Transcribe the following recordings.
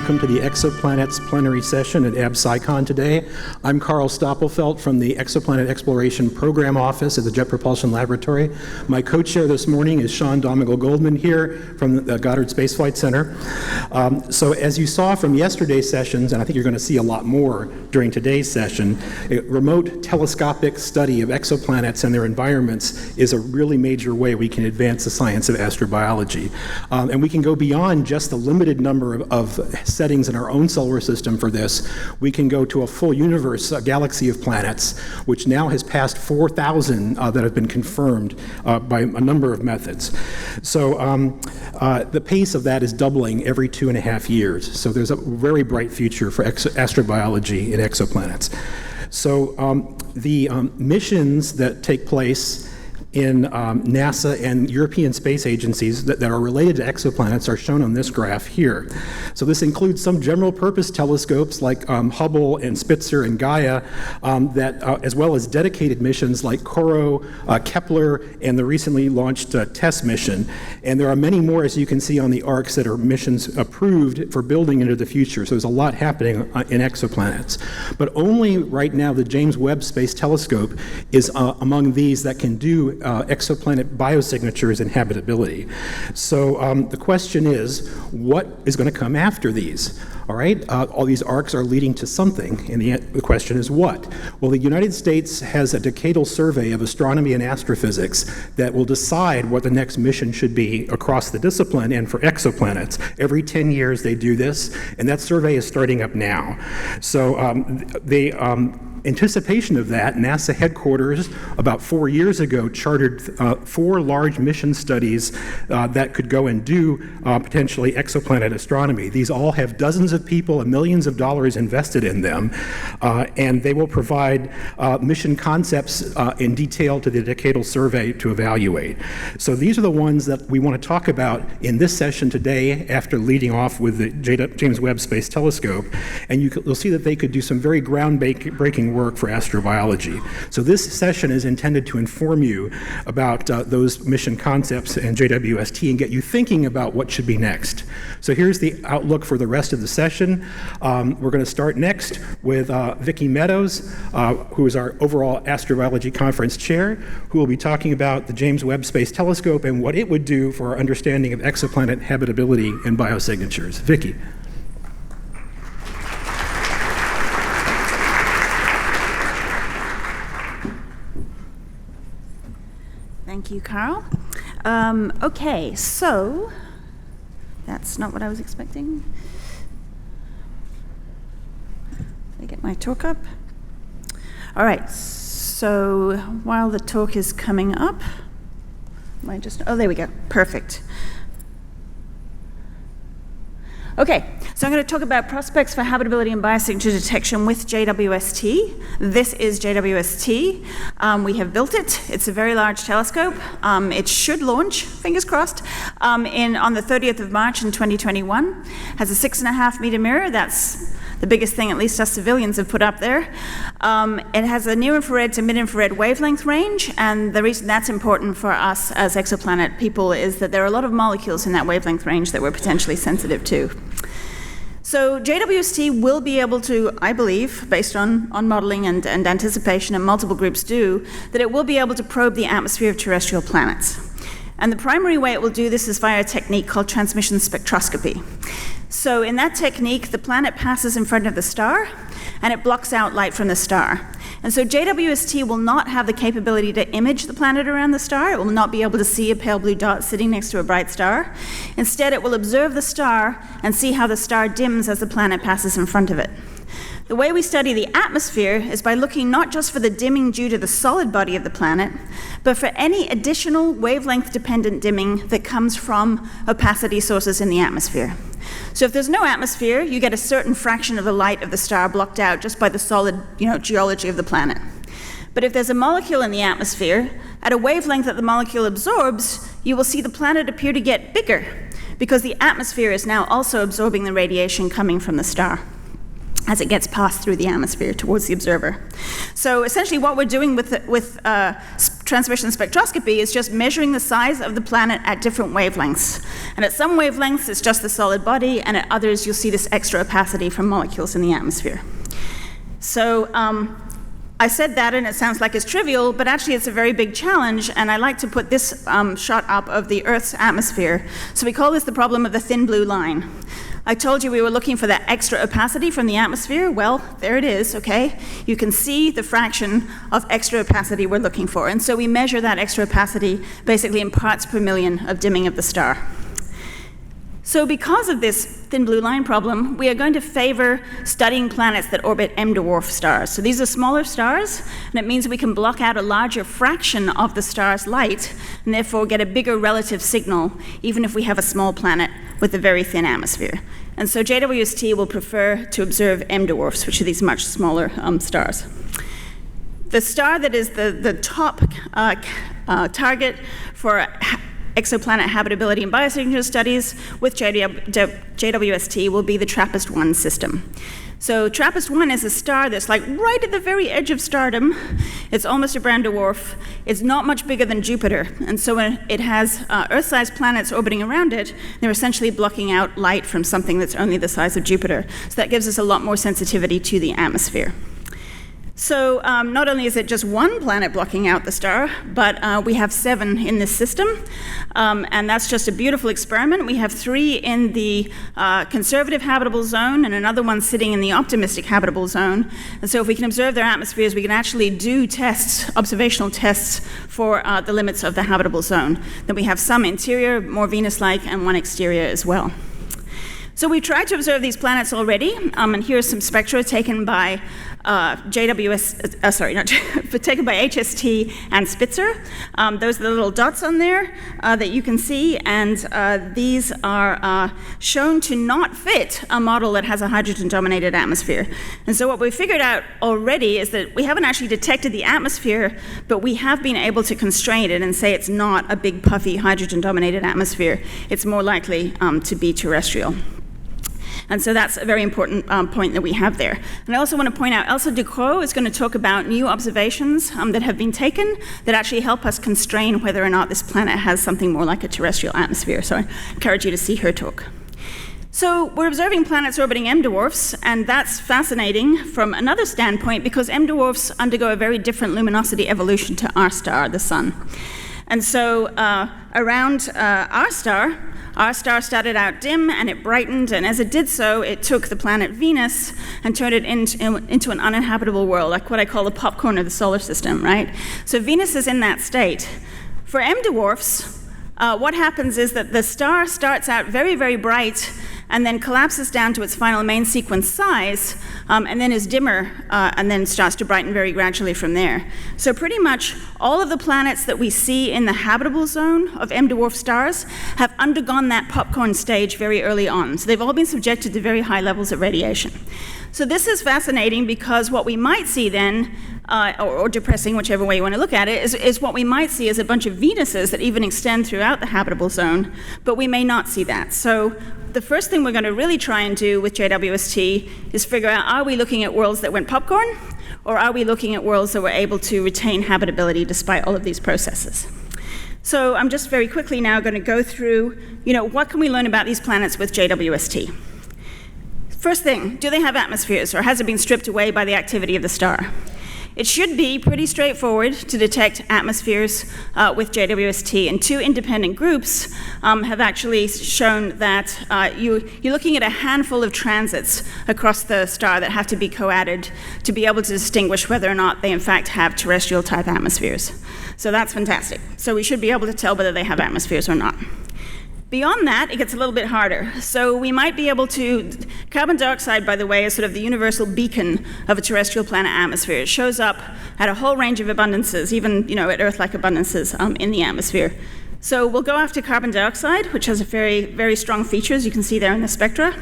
welcome to the Exoplanets plenary session at AbSciCon today. I'm Carl Stoppelfeld from the Exoplanet Exploration Program Office at the Jet Propulsion Laboratory. My co-chair this morning is Sean Domingo-Goldman here from the Goddard Space Flight Center. So as you saw from yesterday's sessions, and I think you're going to see a lot more during today's session, a remote telescopic study of exoplanets and their environments is a really major way we can advance the science of astrobiology. And we can go beyond just the limited number of settings in our own solar system for this. We can go to a full universe, a galaxy of planets, which now has passed 4,000 that have been confirmed by a number of methods. So the pace of that is doubling every 2.5 years. So there's a very bright future for astrobiology in exoplanets. So the missions that take place in NASA and European space agencies that are related to exoplanets are shown on this graph here. So this includes some general purpose telescopes like Hubble and Spitzer and Gaia, as well as dedicated missions like CORO, Kepler, and the recently launched TESS mission. And there are many more, as you can see on the arcs, that are missions approved for building into the future. So there's a lot happening in exoplanets. But only right now the James Webb Space Telescope is among these that can do exoplanet biosignatures and habitability. So the question is, what is going to come after these? All right, all these arcs are leading to something, and the question is what? Well, the United States has a decadal survey of astronomy and astrophysics that will decide what the next mission should be across the discipline and for exoplanets. Every 10 years they do this, and that survey is starting up now. So anticipation of that, NASA headquarters about 4 years ago chartered 4 large mission studies that could go and do potentially exoplanet astronomy. These all have dozens of people and millions of dollars invested in them, and they will provide mission concepts in detail to the decadal survey to evaluate. So these are the ones that we want to talk about in this session today after leading off with the James Webb Space Telescope, and you'll see that they could do some very groundbreaking work for astrobiology. So this session is intended to inform you about those mission concepts and JWST and get you thinking about what should be next. So here's the outlook for the rest of the session. We're going to start next with Vicki Meadows, who is our overall astrobiology conference chair, who will be talking about the James Webb Space Telescope and what it would do for our understanding of exoplanet habitability and biosignatures. Vicki. Thank you, Carl. Okay, so that's not what I was expecting. Let me get my talk up. All right, so while the talk is coming up, oh, there we go, perfect. Okay, so I'm going to talk about prospects for habitability and biosignature detection with JWST. This is JWST. We have built it. It's a very large telescope. It should launch, fingers crossed, on the 30th of March in 2021. Has a 6.5 meter mirror. That's the biggest thing at least us civilians have put up there. It has a near-infrared to mid-infrared wavelength range, and the reason that's important for us as exoplanet people is that there are a lot of molecules in that wavelength range that we're potentially sensitive to. So JWST will be able to, I believe, based on modeling and anticipation, and multiple groups do, that it will be able to probe the atmosphere of terrestrial planets. And the primary way it will do this is via a technique called transmission spectroscopy. So in that technique, the planet passes in front of the star, and it blocks out light from the star. And so JWST will not have the capability to image the planet around the star. It will not be able to see a pale blue dot sitting next to a bright star. Instead, it will observe the star and see how the star dims as the planet passes in front of it. The way we study the atmosphere is by looking not just for the dimming due to the solid body of the planet, but for any additional wavelength-dependent dimming that comes from opacity sources in the atmosphere. So if there's no atmosphere, you get a certain fraction of the light of the star blocked out just by the solid, geology of the planet. But if there's a molecule in the atmosphere, at a wavelength that the molecule absorbs, you will see the planet appear to get bigger, because the atmosphere is now also absorbing the radiation coming from the star as it gets passed through the atmosphere towards the observer. So essentially what we're doing with transmission spectroscopy is just measuring the size of the planet at different wavelengths. And at some wavelengths, it's just the solid body, and at others, you'll see this extra opacity from molecules in the atmosphere. So I said that, and it sounds like it's trivial, but actually it's a very big challenge, and I like to put this shot up of the Earth's atmosphere. So we call this the problem of the thin blue line. I told you we were looking for that extra opacity from the atmosphere. Well, there it is, okay? You can see the fraction of extra opacity we're looking for, and so we measure that extra opacity basically in parts per million of dimming of the star. So because of this thin blue line problem, we are going to favor studying planets that orbit M-dwarf stars. So these are smaller stars, and it means we can block out a larger fraction of the star's light, and therefore get a bigger relative signal, even if we have a small planet with a very thin atmosphere. And so JWST will prefer to observe M-dwarfs, which are these much smaller stars. The star that is the top target for exoplanet habitability and biosignature studies with JWST will be the TRAPPIST-1 system. So TRAPPIST-1 is a star that's like right at the very edge of stardom. It's almost a brown dwarf. It's not much bigger than Jupiter. And so when it has Earth-sized planets orbiting around it, they're essentially blocking out light from something that's only the size of Jupiter. So that gives us a lot more sensitivity to the atmosphere. So not only is it just one planet blocking out the star, but we have 7 in this system, and that's just a beautiful experiment. We have 3 in the conservative habitable zone and another one sitting in the optimistic habitable zone. And so if we can observe their atmospheres, we can actually do tests, observational tests for the limits of the habitable zone. Then we have some interior, more Venus-like, and one exterior as well. So we tried to observe these planets already, and here's some spectra taken by taken by HST and Spitzer. Those are the little dots on there that you can see, and these are shown to not fit a model that has a hydrogen-dominated atmosphere. And so what we figured out already is that we haven't actually detected the atmosphere, but we have been able to constrain it and say it's not a big, puffy, hydrogen-dominated atmosphere. It's more likely to be terrestrial. And so that's a very important point that we have there. And I also want to point out, Elsa Ducrot is going to talk about new observations that have been taken that actually help us constrain whether or not this planet has something more like a terrestrial atmosphere. So I encourage you to see her talk. So we're observing planets orbiting M-dwarfs, and that's fascinating from another standpoint because M-dwarfs undergo a very different luminosity evolution to our star, the Sun. And so around our star started out dim, and it brightened, and as it did so, it took the planet Venus and turned it into an uninhabitable world, like what I call the popcorn of the solar system, right? So Venus is in that state. For M-dwarfs, what happens is that the star starts out very, very bright, and then collapses down to its final main sequence size, and then is dimmer, and then starts to brighten very gradually from there. So pretty much all of the planets that we see in the habitable zone of M-dwarf stars have undergone that popcorn stage very early on. So they've all been subjected to very high levels of radiation. So this is fascinating because what we might see then, or depressing, whichever way you want to look at it, is what we might see is a bunch of Venuses that even extend throughout the habitable zone, but we may not see that. So the first thing we're going to really try and do with JWST is figure out, are we looking at worlds that went popcorn, or are we looking at worlds that were able to retain habitability despite all of these processes? So I'm just very quickly now going to go through, what can we learn about these planets with JWST? First thing, do they have atmospheres, or has it been stripped away by the activity of the star? It should be pretty straightforward to detect atmospheres with JWST, and 2 independent groups have actually shown that you're looking at a handful of transits across the star that have to be co-added to be able to distinguish whether or not they in fact have terrestrial type atmospheres. So that's fantastic. So we should be able to tell whether they have atmospheres or not. Beyond that, it gets a little bit harder. So we might be able to, carbon dioxide, by the way, is sort of the universal beacon of a terrestrial planet atmosphere. It shows up at a whole range of abundances, even at Earth-like abundances in the atmosphere. So we'll go after carbon dioxide, which has a very, very strong features you can see there in the spectra.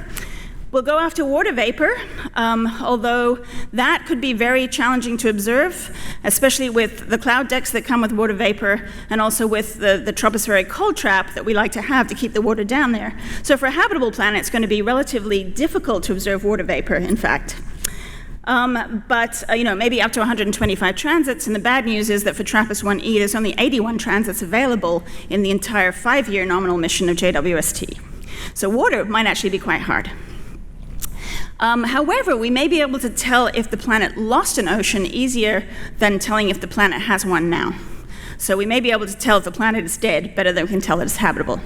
We'll go after water vapor, although that could be very challenging to observe, especially with the cloud decks that come with water vapor, and also with the tropospheric cold trap that we like to have to keep the water down there. So for a habitable planet, it's going to be relatively difficult to observe water vapor, in fact. But maybe up to 125 transits, and the bad news is that for TRAPPIST-1E, there's only 81 transits available in the entire 5-year nominal mission of JWST. So water might actually be quite hard. However, we may be able to tell if the planet lost an ocean easier than telling if the planet has one now. So we may be able to tell if the planet is dead better than we can tell that it's habitable.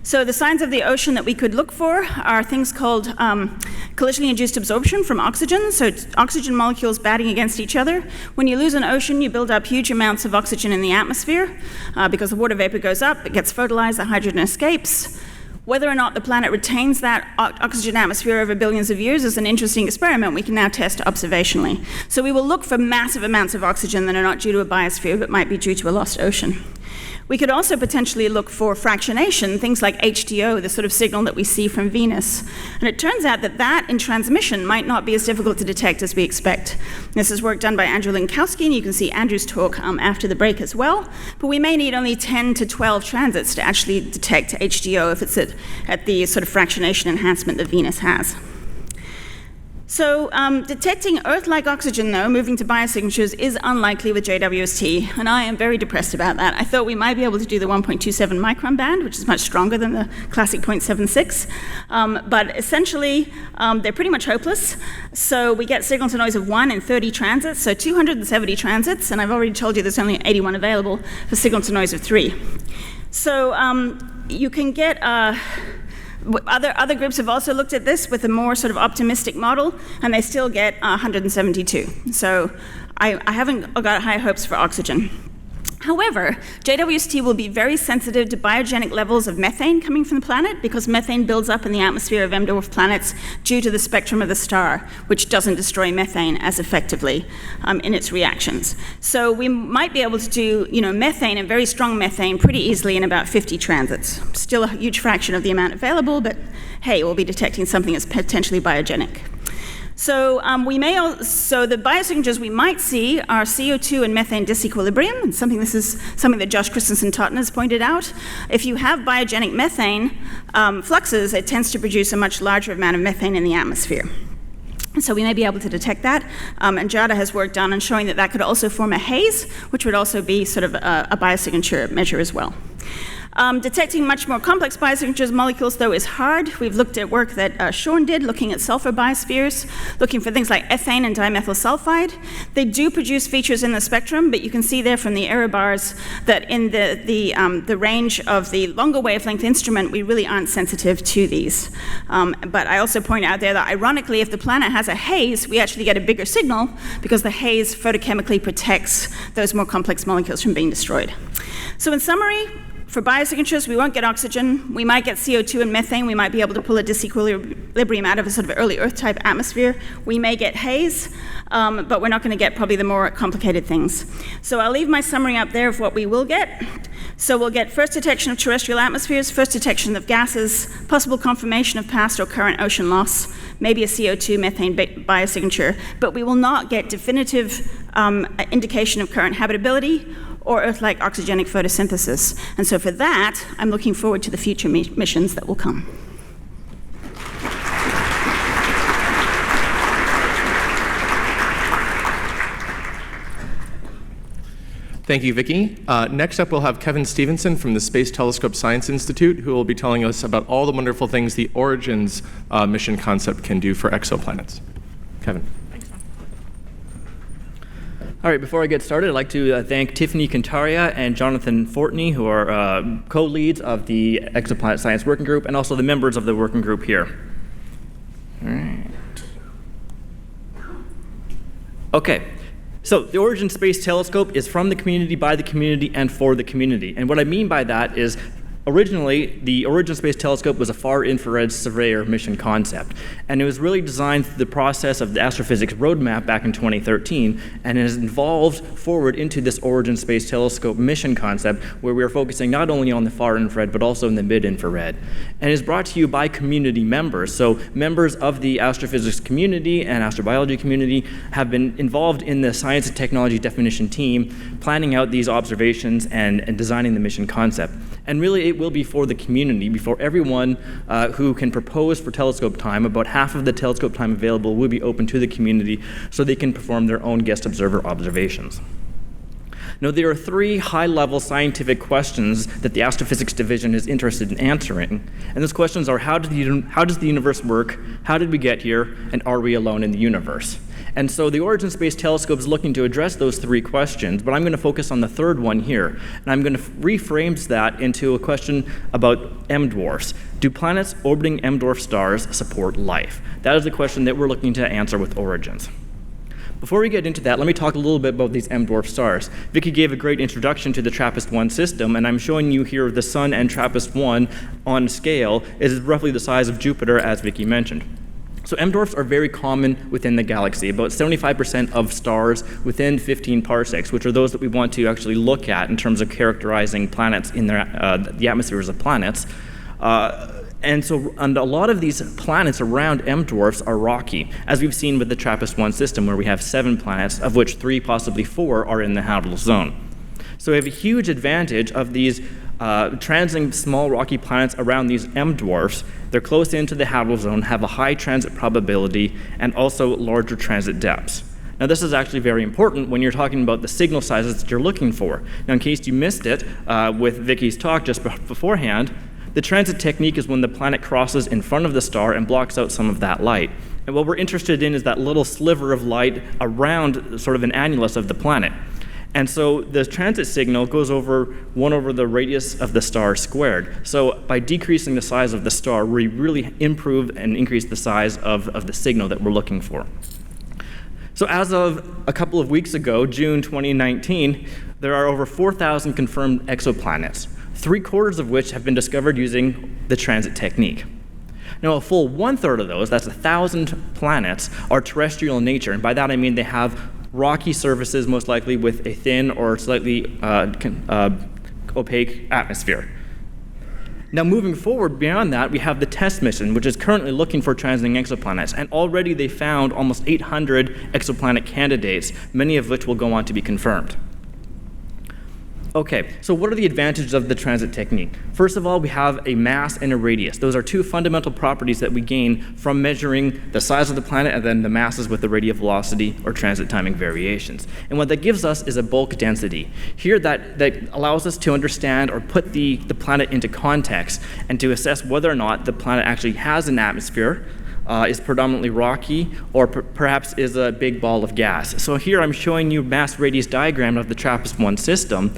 So the signs of the ocean that we could look for are things called collisionally induced absorption from oxygen, so oxygen molecules batting against each other. When you lose an ocean, you build up huge amounts of oxygen in the atmosphere because the water vapor goes up, it gets fertilized, the hydrogen escapes. Whether or not the planet retains that oxygen atmosphere over billions of years is an interesting experiment we can now test observationally. So we will look for massive amounts of oxygen that are not due to a biosphere but might be due to a lost ocean. We could also potentially look for fractionation, things like HDO, the sort of signal that we see from Venus. And it turns out that that in transmission might not be as difficult to detect as we expect. This is work done by Andrew Linkowski, and you can see Andrew's talk after the break as well. But we may need only 10 to 12 transits to actually detect HDO if it's at the sort of fractionation enhancement that Venus has. So detecting Earth-like oxygen, though, moving to biosignatures is unlikely with JWST, and I am very depressed about that. I thought we might be able to do the 1.27 micron band, which is much stronger than the classic 0.76, but essentially they're pretty much hopeless. So we get signal to noise of 1 in 30 transits, so 270 transits, and I've already told you there's only 81 available for signal to noise of 3. So you can get other groups have also looked at this with a more sort of optimistic model, and they still get 172. So I haven't got high hopes for oxygen. However, JWST will be very sensitive to biogenic levels of methane coming from the planet because methane builds up in the atmosphere of M-dwarf planets due to the spectrum of the star, which doesn't destroy methane as effectively in its reactions. So we might be able to do methane and very strong methane pretty easily in about 50 transits. Still a huge fraction of the amount available, but hey, we'll be detecting something that's potentially biogenic. So the biosignatures we might see are CO2 and methane disequilibrium, and this is something that Josh Christensen Totten has pointed out. If you have biogenic methane fluxes, it tends to produce a much larger amount of methane in the atmosphere. So we may be able to detect that, and Jada has work done on showing that could also form a haze, which would also be sort of a biosignature measure as well. Detecting much more complex biosignatures molecules, though, is hard. We've looked at work that Sean did, looking at sulfur biospheres, looking for things like ethane and dimethyl sulfide. They do produce features in the spectrum, but you can see there from the error bars that in the range of the longer wavelength instrument, we really aren't sensitive to these. But I also point out there that, ironically, if the planet has a haze, we actually get a bigger signal because the haze photochemically protects those more complex molecules from being destroyed. So in summary, for biosignatures, we won't get oxygen. We might get CO2 and methane. We might be able to pull a disequilibrium out of a sort of early Earth-type atmosphere. We may get haze, but we're not going to get probably the more complicated things. So I'll leave my summary up there of what we will get. So we'll get first detection of terrestrial atmospheres, first detection of gases, possible confirmation of past or current ocean loss, maybe a CO2 methane biosignature, but we will not get definitive indication of current habitability or Earth-like oxygenic photosynthesis. And so for that, I'm looking forward to the future missions that will come. Thank you, Vicki. Next up, we'll have Kevin Stevenson from the Space Telescope Science Institute, who will be telling us about all the wonderful things the Origins mission concept can do for exoplanets. Kevin. All right, before I get started, I'd like to thank Tiffany Cantaria and Jonathan Fortney, who are co-leads of the Exoplanet Science Working Group, and also the members of the working group here. All right. Okay, so the Origin Space Telescope is from the community, by the community, and for the community. And what I mean by that is, originally, the Origin Space Telescope was a far-infrared surveyor mission concept, and it was really designed through the process of the astrophysics roadmap back in 2013, and it has evolved forward into this Origin Space Telescope mission concept, where we are focusing not only on the far-infrared, but also in the mid-infrared. And it is brought to you by community members. So members of the astrophysics community and astrobiology community have been involved in the science and technology definition team, planning out these observations and designing the mission concept. And really, it will be for the community, before everyone who can propose for telescope time. About half of the telescope time available will be open to the community so they can perform their own guest observer observations. Now, there are 3 high-level scientific questions that the Astrophysics Division is interested in answering. And those questions are, how does the universe work? How did we get here? And are we alone in the universe? And so the Origin Space Telescope is looking to address those 3 questions, but I'm going to focus on the third one here. And I'm going to reframe that into a question about M-dwarfs. Do planets orbiting M-dwarf stars support life? That is the question that we're looking to answer with Origins. Before we get into that, let me talk a little bit about these M-dwarf stars. Vicky gave a great introduction to the TRAPPIST-1 system, and I'm showing you here the Sun and TRAPPIST-1 on scale is roughly the size of Jupiter, as Vicky mentioned. So M-dwarfs are very common within the galaxy. About 75% of stars within 15 parsecs, which are those that we want to actually look at in terms of characterizing planets in the atmospheres of planets. And a lot of these planets around M-dwarfs are rocky, as we've seen with the TRAPPIST-1 system, where we have 7 planets, of which 3, possibly 4, are in the habitable zone. So we have a huge advantage of these transiting small rocky planets around these M-dwarfs. They're close into the habitable zone, have a high transit probability, and also larger transit depths. Now, this is actually very important when you're talking about the signal sizes that you're looking for. Now, in case you missed it with Vicky's talk just beforehand, the transit technique is when the planet crosses in front of the star and blocks out some of that light. And what we're interested in is that little sliver of light around sort of an annulus of the planet. And so the transit signal goes over 1 over the radius of the star squared. So by decreasing the size of the star, we really improve and increase the size of the signal that we're looking for. So as of a couple of weeks ago, June 2019, there are over 4,000 confirmed exoplanets, 3/4 of which have been discovered using the transit technique. Now, a full 1/3 of those, that's 1,000 planets, are terrestrial in nature. And by that I mean they have rocky surfaces, most likely with a thin or slightly opaque atmosphere. Now, moving forward beyond that, we have the TESS mission, which is currently looking for transiting exoplanets. And already they found almost 800 exoplanet candidates, many of which will go on to be confirmed. Okay, so what are the advantages of the transit technique? First of all, we have a mass and a radius. Those are 2 fundamental properties that we gain from measuring the size of the planet and then the masses with the radial velocity or transit timing variations. And what that gives us is a bulk density. Here, that allows us to understand or put the planet into context and to assess whether or not the planet actually has an atmosphere, is predominantly rocky, or perhaps is a big ball of gas. So here I'm showing you a mass radius diagram of the TRAPPIST-1 system,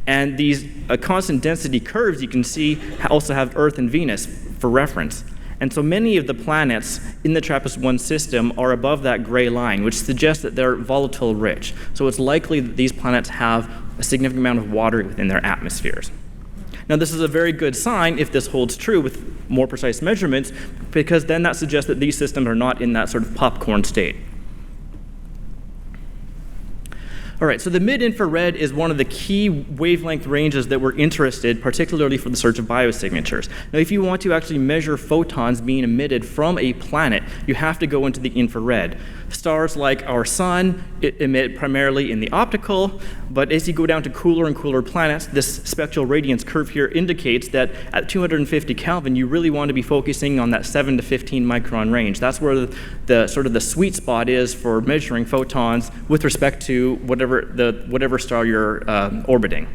and these constant density curves you can see also have Earth and Venus for reference. And so many of the planets in the TRAPPIST-1 system are above that gray line, which suggests that they're volatile rich. So it's likely that these planets have a significant amount of water within their atmospheres. Now, this is a very good sign if this holds true with more precise measurements, because then that suggests that these systems are not in that sort of popcorn state. All right, so the mid-infrared is one of the key wavelength ranges that we're interested, particularly for the search of biosignatures. Now, if you want to actually measure photons being emitted from a planet, you have to go into the infrared. Stars like our sun emit primarily in the optical, but as you go down to cooler and cooler planets, this spectral radiance curve here indicates that at 250 Kelvin, you really want to be focusing on that 7 to 15 micron range. That's where the sort of the sweet spot is for measuring photons with respect to whatever star you're orbiting.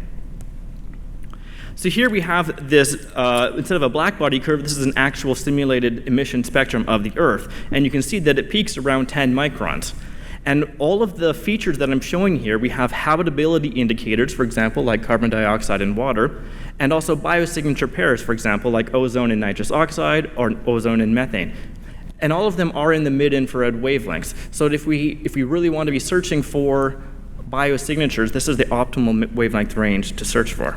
So here we have this, instead of a black body curve, this is an actual simulated emission spectrum of the Earth. And you can see that it peaks around 10 microns. And all of the features that I'm showing here, we have habitability indicators, for example, like carbon dioxide and water, and also biosignature pairs, for example, like ozone and nitrous oxide, or ozone and methane. And all of them are in the mid-infrared wavelengths. So if we really want to be searching for biosignatures, this is the optimal wavelength range to search for.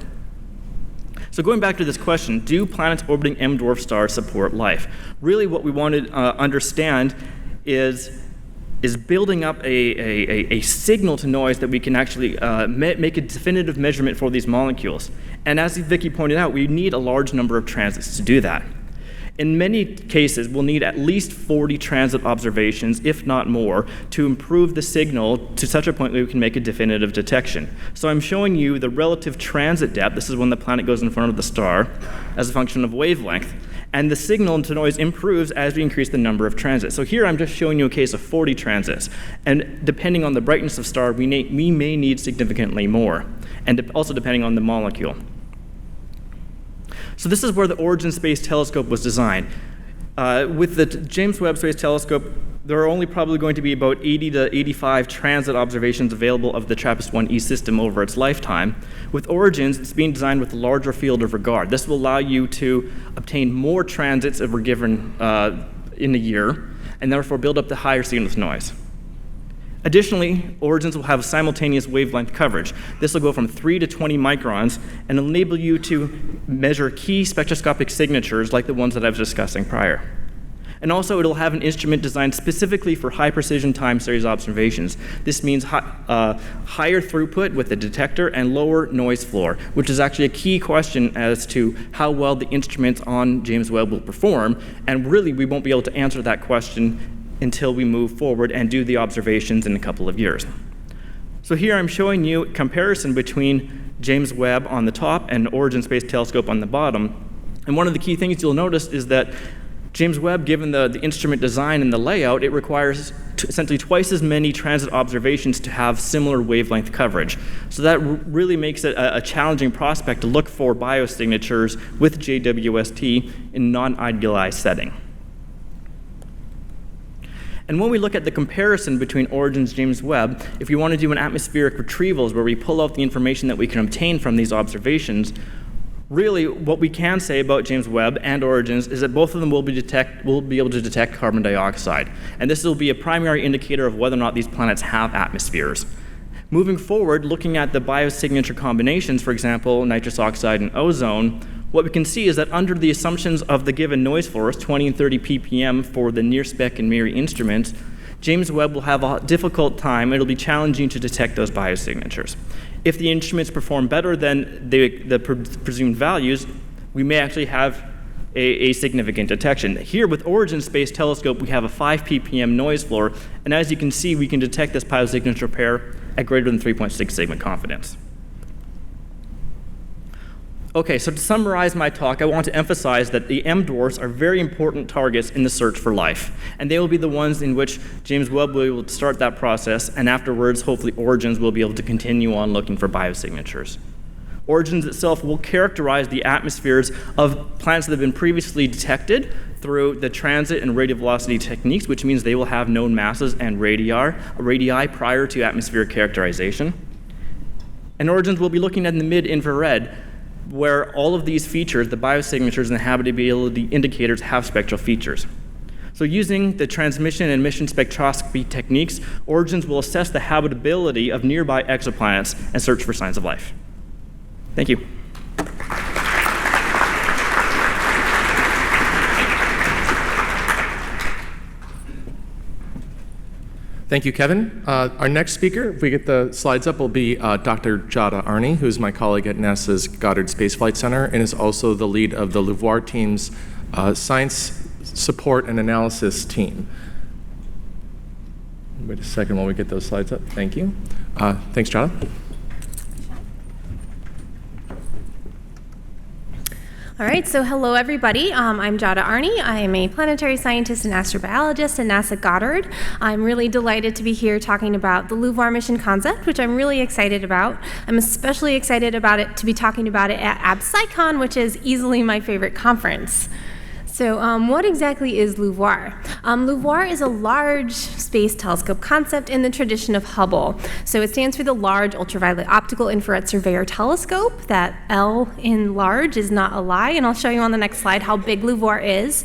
So going back to this question, do planets orbiting M-dwarf stars support life? Really what we want to understand is building up a signal to noise that we can actually make a definitive measurement for these molecules. And as Vicky pointed out, we need a large number of transits to do that. In many cases, we'll need at least 40 transit observations, if not more, to improve the signal to such a point that we can make a definitive detection. So I'm showing you the relative transit depth, this is when the planet goes in front of the star, as a function of wavelength. And the signal to noise improves as we increase the number of transits. So here I'm just showing you a case of 40 transits. And depending on the brightness of star, we may need significantly more, and also depending on the molecule. So this is where the Origin Space Telescope was designed. With the James Webb Space Telescope, there are only probably going to be about 80 to 85 transit observations available of the TRAPPIST-1e system over its lifetime. With Origins, it's being designed with a larger field of regard. This will allow you to obtain more transits if we're given in a year, and therefore build up the higher signal to noise. Additionally, Origins will have simultaneous wavelength coverage. This will go from 3 to 20 microns and enable you to measure key spectroscopic signatures like the ones that I was discussing prior. And also, it'll have an instrument designed specifically for high-precision time series observations. This means higher throughput with the detector and lower noise floor, which is actually a key question as to how well the instruments on James Webb will perform. And really, we won't be able to answer that question until we move forward and do the observations in a couple of years. So here I'm showing you a comparison between James Webb on the top and Origin Space Telescope on the bottom. And one of the key things you'll notice is that James Webb, given the instrument design and the layout, it requires essentially twice as many transit observations to have similar wavelength coverage. So that really makes it a challenging prospect to look for biosignatures with JWST in a non-idealized setting. And when we look at the comparison between Origin's James Webb, if we want to do an atmospheric retrievals where we pull out the information that we can obtain from these observations, really what we can say about James Webb and Origins is that both of them will be able to detect carbon dioxide. And this will be a primary indicator of whether or not these planets have atmospheres. Moving forward, looking at the biosignature combinations, for example, nitrous oxide and ozone, what we can see is that under the assumptions of the given noise floors, 20 and 30 ppm for the NIRSPEC and MIRI instruments, James Webb will have a difficult time. It'll be challenging to detect those biosignatures. If the instruments perform better than the presumed values, we may actually have a significant detection. Here with Origin Space Telescope, we have a 5 ppm noise floor, and as you can see, we can detect this biosignature pair at greater than 3.6 sigma confidence. Okay, so to summarize my talk, I want to emphasize that the M dwarfs are very important targets in the search for life, and they will be the ones in which James Webb will be able to start that process, and afterwards, hopefully, Origins will be able to continue on looking for biosignatures. Origins itself will characterize the atmospheres of planets that have been previously detected through the transit and radial velocity techniques, which means they will have known masses and radii prior to atmospheric characterization. And Origins will be looking at the mid-infrared, where all of these features, the biosignatures and the habitability indicators, have spectral features. So using the transmission and emission spectroscopy techniques, Origins will assess the habitability of nearby exoplanets and search for signs of life. Thank you. Thank you, Kevin. Our next speaker, if we get the slides up, will be Dr. Giada Arney, who's my colleague at NASA's Goddard Space Flight Center and is also the lead of the LUVOIR team's science support and analysis team. Wait a second while we get those slides up. Thank you. Thanks, Giada. All right, so hello everybody. I'm Giada Arney. I am a planetary scientist and astrobiologist at NASA Goddard. I'm really delighted to be here talking about the LUVOIR mission concept, which I'm really excited about. I'm especially excited about it to be talking about it at AbSciCon, which is easily my favorite conference. So what exactly is LUVOIR? LUVOIR is a large space telescope concept in the tradition of Hubble. So it stands for the Large Ultraviolet Optical Infrared Surveyor Telescope. That L in large is not a lie, and I'll show you on the next slide how big LUVOIR is.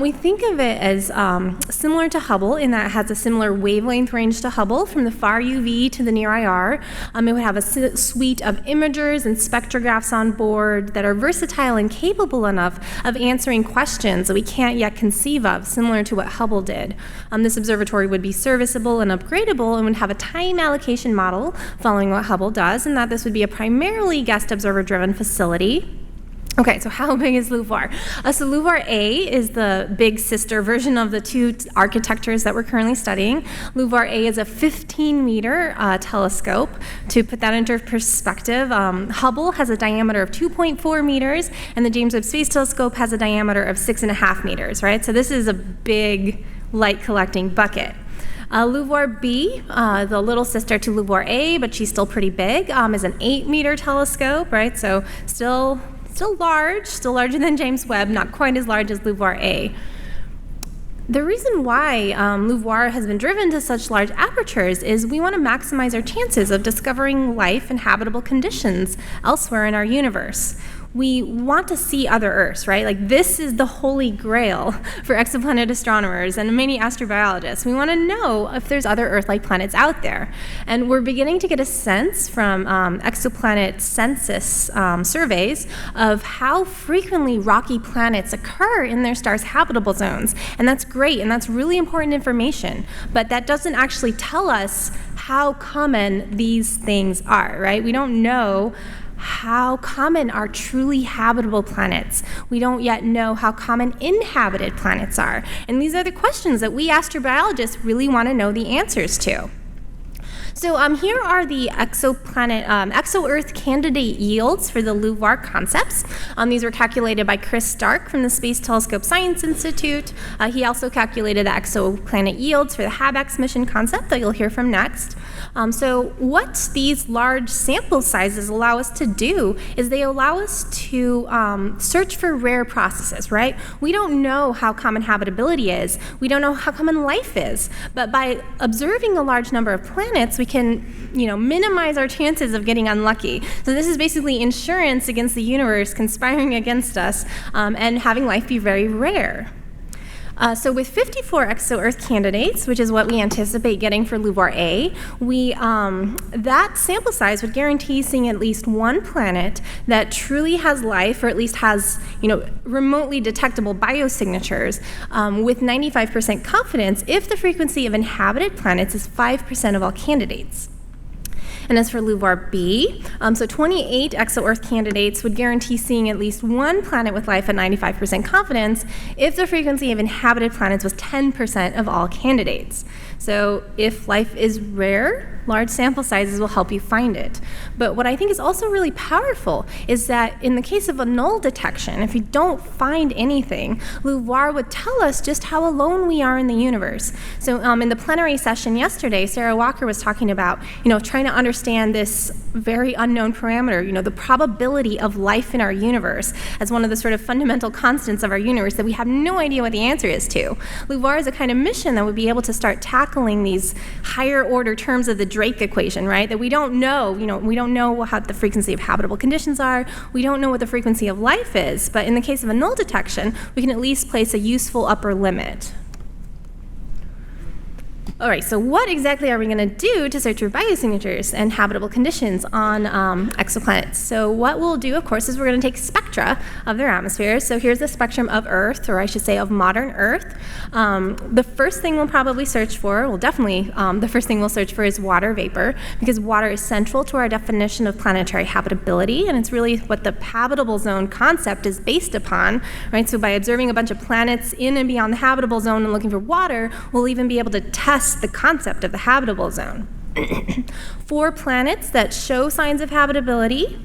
We think of it as similar to Hubble in that it has a similar wavelength range to Hubble from the far UV to the near IR. It would have a suite of imagers and spectrographs on board that are versatile and capable enough of answering questions that we can't yet conceive of, similar to what Hubble did. This observatory would be serviceable and upgradable and would have a time allocation model following what Hubble does, and that this would be a primarily guest observer-driven facility. Okay, so how big is LUVOIR? So LUVOIR A is the big sister version of the two architectures that we're currently studying. LUVOIR A is a 15-meter telescope. To put that into perspective, Hubble has a diameter of 2.4 meters, and the James Webb Space Telescope has a diameter of 6.5 meters, right? So this is a big light-collecting bucket. LUVOIR B, the little sister to LUVOIR A, but she's still pretty big, is an 8-meter telescope, right? So still larger than James Webb, not quite as large as LUVOIR A. The reason why LUVOIR has been driven to such large apertures is we want to maximize our chances of discovering life and habitable conditions elsewhere in our universe. We want to see other Earths, right? Like, this is the holy grail for exoplanet astronomers and many astrobiologists. We want to know if there's other Earth-like planets out there. And we're beginning to get a sense from exoplanet census surveys of how frequently rocky planets occur in their star's habitable zones. And that's great, and that's really important information. But that doesn't actually tell us how common these things are, right? We don't know how common are truly habitable planets. We don't yet know how common inhabited planets are. And these are the questions that we astrobiologists really want to know the answers to. So here are the exo-Earth candidate yields for the LUVOIR concepts. These were calculated by Chris Stark from the Space Telescope Science Institute. He also calculated the exoplanet yields for the HabEx mission concept that you'll hear from next. So what these large sample sizes allow us to do is they allow us to search for rare processes, right? We don't know how common habitability is. We don't know how common life is. But by observing a large number of planets, we can, minimize our chances of getting unlucky. So this is basically insurance against the universe conspiring against us and having life be very rare. So with 54 exo-Earth candidates, which is what we anticipate getting for LUVOIR A, that sample size would guarantee seeing at least one planet that truly has life, or at least has, remotely detectable biosignatures with 95% confidence if the frequency of inhabited planets is 5% of all candidates. And as for LUVOIR B, so 28 exo-Earth candidates would guarantee seeing at least one planet with life at 95% confidence if the frequency of inhabited planets was 10% of all candidates. So if life is rare, large sample sizes will help you find it. But what I think is also really powerful is that in the case of a null detection, if you don't find anything, LUVOIR would tell us just how alone we are in the universe. So in the plenary session yesterday, Sarah Walker was talking about, trying to understand this very unknown parameter, the probability of life in our universe as one of the sort of fundamental constants of our universe that we have no idea what the answer is to. LUVOIR is a kind of mission that would be able to start tackling these higher order terms of the Drake equation, right? That we don't know, we don't know how the frequency of habitable conditions are, we don't know what the frequency of life is, but in the case of a null detection, we can at least place a useful upper limit. All right, so what exactly are we going to do to search for biosignatures and habitable conditions on exoplanets? So what we'll do, of course, is we're going to take spectra of their atmospheres. So here's the spectrum of Earth, or I should say of modern Earth. The first thing we'll probably search for, the first thing we'll search for is water vapor, because water is central to our definition of planetary habitability, and it's really what the habitable zone concept is based upon, right? So by observing a bunch of planets in and beyond the habitable zone and looking for water, we'll even be able to test the concept of the habitable zone. For planets that show signs of habitability,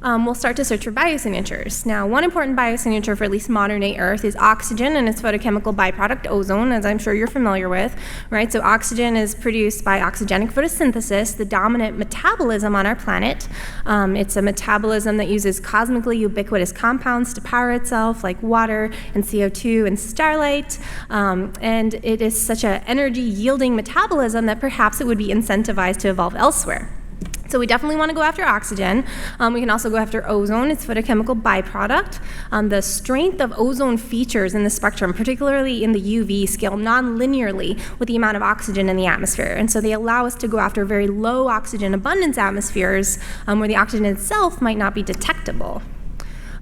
we'll start to search for biosignatures. Now, one important biosignature for at least modern-day Earth is oxygen and its photochemical byproduct ozone, as I'm sure you're familiar with, right? So oxygen is produced by oxygenic photosynthesis, the dominant metabolism on our planet. It's a metabolism that uses cosmically ubiquitous compounds to power itself, like water and CO2 and starlight. And it is such an energy-yielding metabolism that perhaps it would be incentivized to evolve elsewhere. So we definitely want to go after oxygen. We can also go after ozone, its photochemical byproduct. The strength of ozone features in the spectrum, particularly in the UV, scale non-linearly with the amount of oxygen in the atmosphere. And so they allow us to go after very low oxygen abundance atmospheres where the oxygen itself might not be detectable.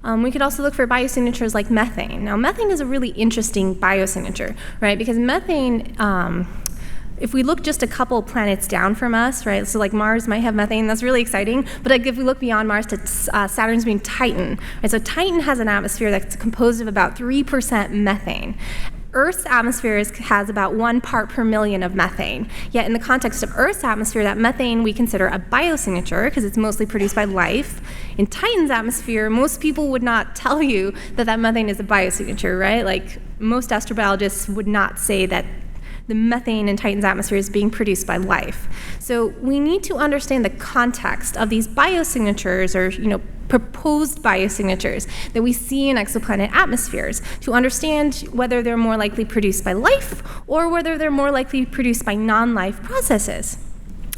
We could also look for biosignatures like methane. Now, methane is a really interesting biosignature, right? Because methane if we look just a couple planets down from us, right, so like Mars might have methane, that's really exciting, but like if we look beyond Mars to Saturn's moon Titan, right, so Titan has an atmosphere that's composed of about 3% methane. Earth's atmosphere has about 1 part per million of methane. Yet in the context of Earth's atmosphere, that methane we consider a biosignature because it's mostly produced by life. In Titan's atmosphere, most people would not tell you that that methane is a biosignature, right? Like most astrobiologists would not say that the methane in Titan's atmosphere is being produced by life. So we need to understand the context of these biosignatures, or proposed biosignatures that we see in exoplanet atmospheres, to understand whether they're more likely produced by life or whether they're more likely produced by non-life processes.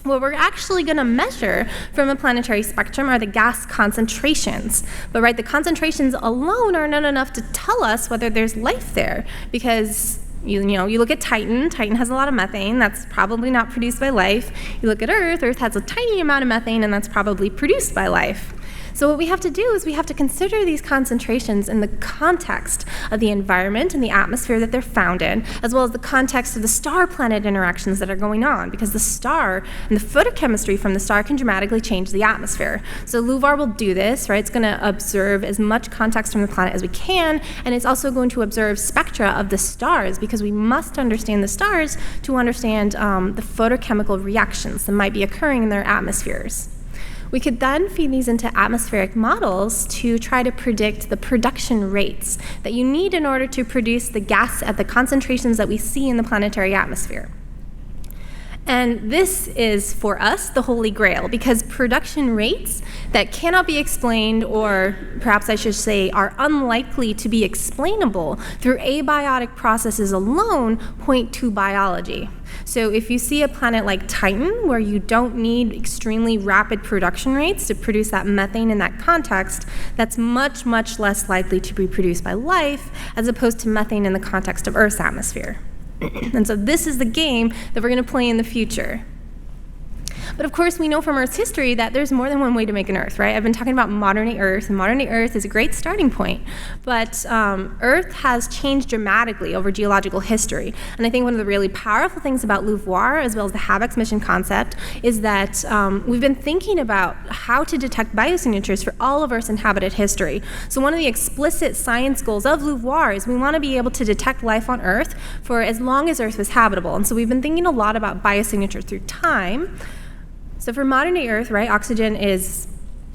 What we're actually going to measure from a planetary spectrum are the gas concentrations. But the concentrations alone are not enough to tell us whether there's life there, because you look at Titan has a lot of methane, that's probably not produced by life. You look at Earth has a tiny amount of methane, and that's probably produced by life. So what we have to do is we have to consider these concentrations in the context of the environment and the atmosphere that they're found in, as well as the context of the star-planet interactions that are going on, because the star and the photochemistry from the star can dramatically change the atmosphere. So LUVOIR will do this, right? It's going to observe as much context from the planet as we can, and it's also going to observe spectra of the stars, because we must understand the stars to understand the photochemical reactions that might be occurring in their atmospheres. We could then feed these into atmospheric models to try to predict the production rates that you need in order to produce the gas at the concentrations that we see in the planetary atmosphere. And this is, for us, the holy grail, because production rates that cannot be explained, or perhaps I should say are unlikely to be explainable through abiotic processes alone, point to biology. So if you see a planet like Titan, where you don't need extremely rapid production rates to produce that methane in that context, that's much, much less likely to be produced by life, as opposed to methane in the context of Earth's atmosphere. And so this is the game that we're going to play in the future. But of course, we know from Earth's history that there's more than one way to make an Earth, right? I've been talking about modern-day Earth, and modern-day Earth is a great starting point. But Earth has changed dramatically over geological history. And I think one of the really powerful things about LUVOIR, as well as the HABEX mission concept, is that we've been thinking about how to detect biosignatures for all of Earth's inhabited history. So one of the explicit science goals of LUVOIR is we want to be able to detect life on Earth for as long as Earth was habitable. And so we've been thinking a lot about biosignatures through time. So for modern-day Earth, right, oxygen is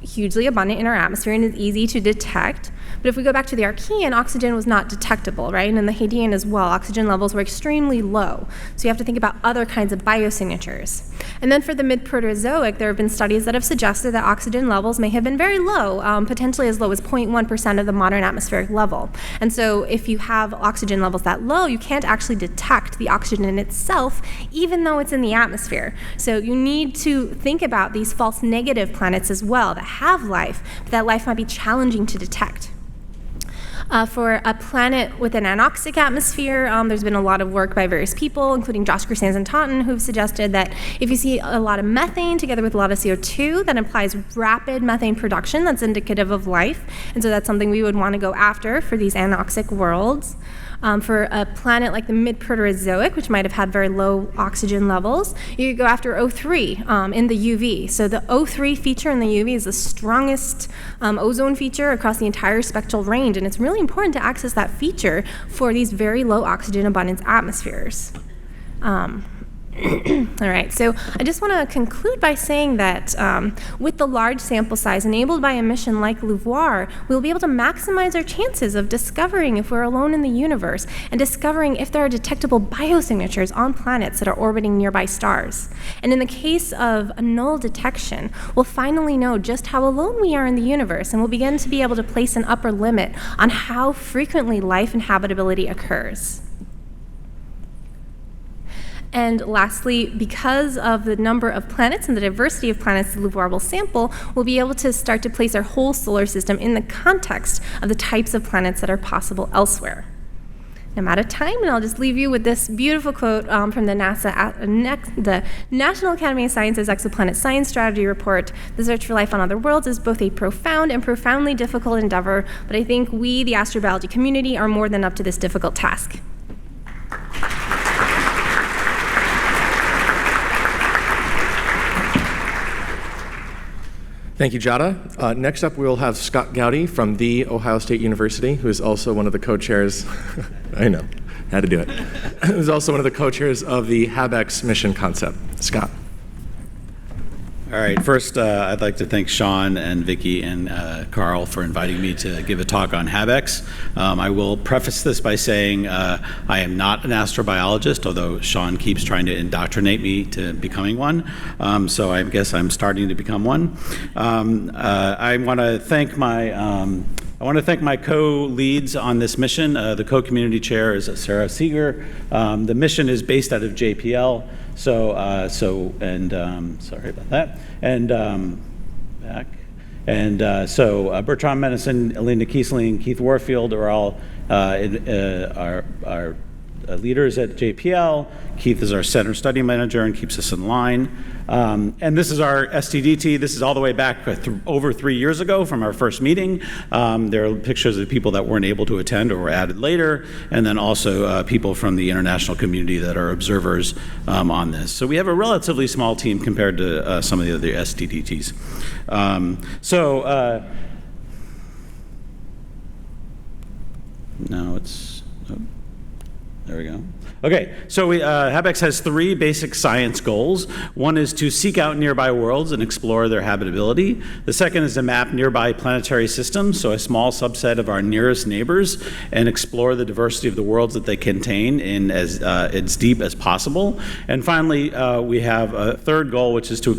hugely abundant in our atmosphere and is easy to detect. But if we go back to the Archean, oxygen was not detectable, right? And in the Hadean as well, oxygen levels were extremely low. So you have to think about other kinds of biosignatures. And then for the mid-Proterozoic, there have been studies that have suggested that oxygen levels may have been very low, potentially as low as 0.1% of the modern atmospheric level. And so if you have oxygen levels that low, you can't actually detect the oxygen in itself, even though it's in the atmosphere. So you need to think about these false negative planets as well that have life, but that life might be challenging to detect. For a planet with an anoxic atmosphere, there's been a lot of work by various people, including Josh Grisans and Taunton, who've suggested that if you see a lot of methane together with a lot of CO2, that implies rapid methane production that's indicative of life. And so that's something we would want to go after for these anoxic worlds. For a planet like the mid-Proterozoic, which might have had very low oxygen levels, you could go after O3 in the UV. So the O3 feature in the UV is the strongest ozone feature across the entire spectral range, and it's really important to access that feature for these very low oxygen abundance atmospheres. All right, so I just want to conclude by saying that with the large sample size enabled by a mission like LUVOIR, we'll be able to maximize our chances of discovering if we're alone in the universe and discovering if there are detectable biosignatures on planets that are orbiting nearby stars. And in the case of a null detection, we'll finally know just how alone we are in the universe, and we'll begin to be able to place an upper limit on how frequently life and habitability occurs. And lastly, because of the number of planets and the diversity of planets the LUVOIR will sample, we'll be able to start to place our whole solar system in the context of the types of planets that are possible elsewhere. I'm out of time, and I'll just leave you with this beautiful quote from the the National Academy of Sciences Exoplanet Science Strategy Report. The search for life on other worlds is both a profound and profoundly difficult endeavor, but I think we, the astrobiology community, are more than up to this difficult task. Thank you, Jada. Next up, we'll have Scott Gowdy from The Ohio State University, who is also one of the co-chairs. I know, had to do it. Who's also one of the co-chairs of the HabEx mission concept. Scott. All right, first I'd like to thank Sean and Vicki and Carl for inviting me to give a talk on HabEx. I will preface this by saying I am not an astrobiologist, although Sean keeps trying to indoctrinate me to becoming one, so I guess I'm starting to become one. I want to thank my co-leads on this mission. The co-community chair is Sarah Seeger. The mission is based out of JPL. Sorry about that. And back. And Bertrand Medicine, Elena Kiesling, Keith Warfield are all our leaders at JPL. Keith is our center study manager and keeps us in line. And this is our STDT. This is all the way back over 3 years ago from our first meeting. There are pictures of people that weren't able to attend or were added later, and then also people from the international community that are observers on this. So we have a relatively small team compared to some of the other STDTs. Now it's, oh, there we go. Okay, so HabEx has 3 basic science goals. One is to seek out nearby worlds and explore their habitability. The second is to map nearby planetary systems, so a small subset of our nearest neighbors, and explore the diversity of the worlds that they contain in as deep as possible. And finally, we have a third goal, which is to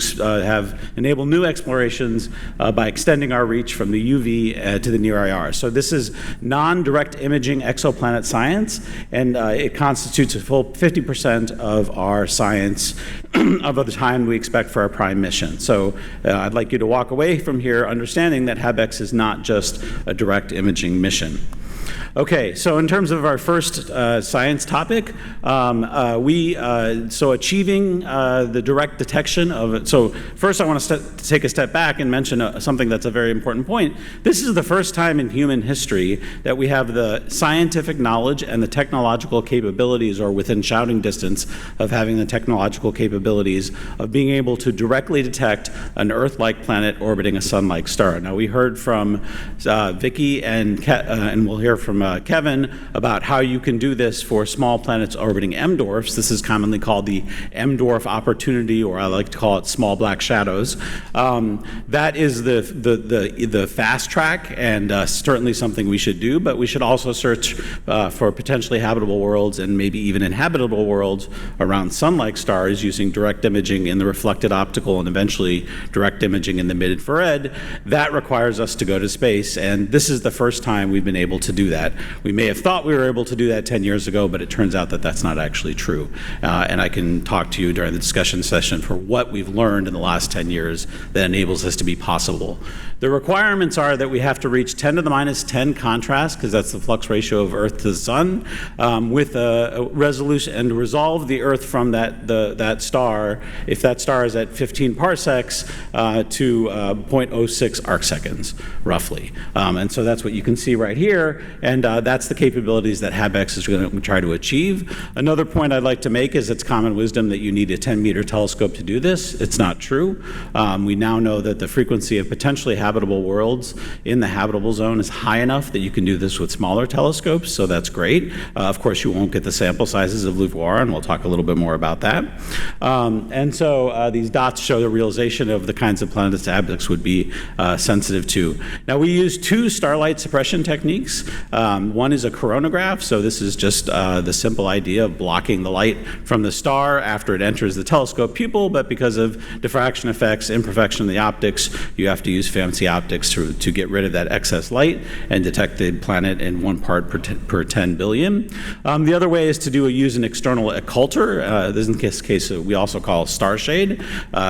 enable new explorations by extending our reach from the UV to the near IR. So this is non-direct imaging exoplanet science, and it constitutes a full 50% of our science of the time we expect for our prime mission. So I'd like you to walk away from here understanding that HabEx is not just a direct imaging mission. Okay, so in terms of our first science topic, achieving the direct detection of it. So first I want to take a step back and mention something that's a very important point. This is the first time in human history that we have the scientific knowledge and the technological capabilities, or within shouting distance of having the technological capabilities of being able to directly detect an Earth-like planet orbiting a sun-like star. Now we heard from Vicki and we'll hear from Kevin about how you can do this for small planets orbiting M-dwarfs. This is commonly called the M-dwarf opportunity, or I like to call it small black shadows. That is the fast track, and certainly something we should do, but we should also search for potentially habitable worlds and maybe even inhabitable worlds around sun-like stars using direct imaging in the reflected optical and eventually direct imaging in the mid-infrared. That requires us to go to space, and this is the first time we've been able to do that. We may have thought we were able to do that 10 years ago, but it turns out that that's not actually true. And I can talk to you during the discussion session for what we've learned in the last 10 years that enables this to be possible. The requirements are that we have to reach 10 to the minus 10 contrast, because that's the flux ratio of Earth to the Sun, with a resolution, and resolve the Earth from that star, if that star is at 15 parsecs, to 0.06 arcseconds, roughly. And so that's what you can see right here, and that's the capabilities that HabEx is going to try to achieve. Another point I'd like to make is it's common wisdom that you need a 10-meter telescope to do this. It's not true. We now know that the frequency of potentially habitable worlds in the habitable zone is high enough that you can do this with smaller telescopes, so that's great. Of course, you won't get the sample sizes of LUVOIR, and we'll talk a little bit more about that. And so these dots show the realization of the kinds of planets HabEx would be sensitive to. Now, we use 2 starlight suppression techniques. One is a coronagraph, so this is just the simple idea of blocking the light from the star after it enters the telescope pupil, but because of diffraction effects, imperfection of the optics, you have to use fancy optics to get rid of that excess light and detect the planet in 1 part per 10 billion. The other way is to use an external occulter. This in this case we also call star shade.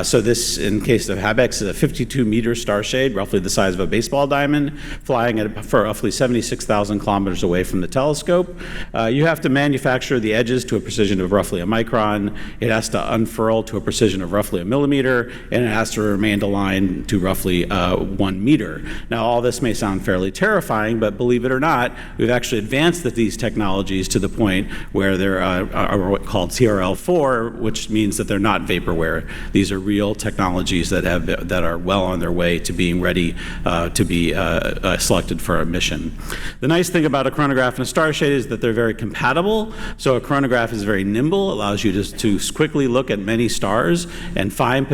So this, in case of HabEx, is a 52-meter star shade, roughly the size of a baseball diamond, flying at for roughly 76,000 1,000 kilometers away from the telescope. You have to manufacture the edges to a precision of roughly a micron. It has to unfurl to a precision of roughly a millimeter, and it has to remain aligned to roughly 1 meter. Now, all this may sound fairly terrifying, but believe it or not, we've actually advanced these technologies to the point where they're are called TRL4, which means that they're not vaporware. These are real technologies that are well on their way to being ready to be selected for a mission. The nice thing about a chronograph and a starshade is that they're very compatible. So a chronograph is very nimble, allows you to quickly look at many stars and find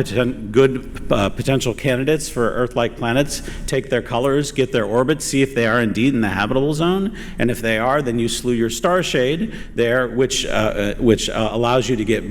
good potential candidates for Earth-like planets, take their colors, get their orbits, see if they are indeed in the habitable zone, and if they are, then you slew your starshade there, which allows you to get,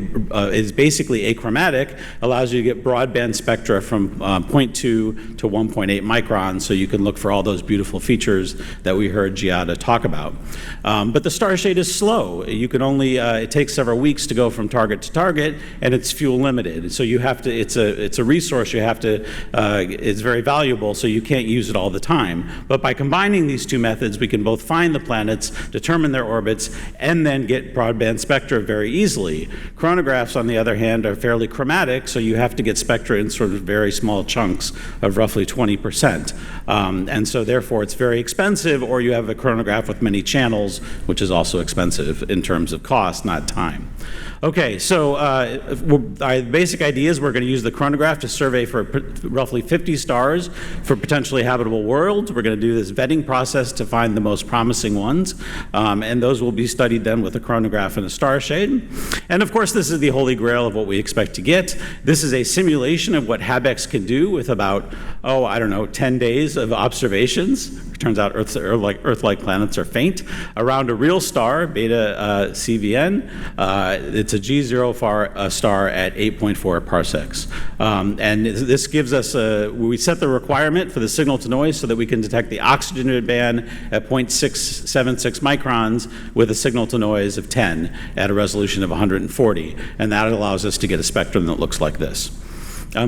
is basically achromatic, allows you to get broadband spectra from 0.2 to 1.8 microns, so you can look for all those beautiful features that we heard Giada talk about. But the starshade is slow. You can only, it takes several weeks to go from target to target, and it's fuel limited. So you have to, it's a resource you have to, it's very valuable, so you can't use it all the time. But by combining these two methods, we can both find the planets, determine their orbits, and then get broadband spectra very easily. Chronographs, on the other hand, are fairly chromatic, so you have to get spectra in sort of very small chunks of roughly 20%. And so therefore it's very expensive, or you have a chronograph with many channels, which is also expensive in terms of cost, not time. Okay, so our basic idea is we're going to use the chronograph to survey for roughly 50 stars for potentially habitable worlds. We're going to do this vetting process to find the most promising ones, and those will be studied then with a chronograph and a starshade. And of course, this is the holy grail of what we expect to get. This is a simulation of what HabEx can do with about, 10 days of observations. It turns out Earth-like planets are faint around a real star, Beta CVN. It's a G0 star at 8.4 parsecs. And this gives us, we set the requirement for the signal to noise so that we can detect the oxygen band at 0.676 microns with a signal to noise of 10 at a resolution of 140. And that allows us to get a spectrum that looks like this.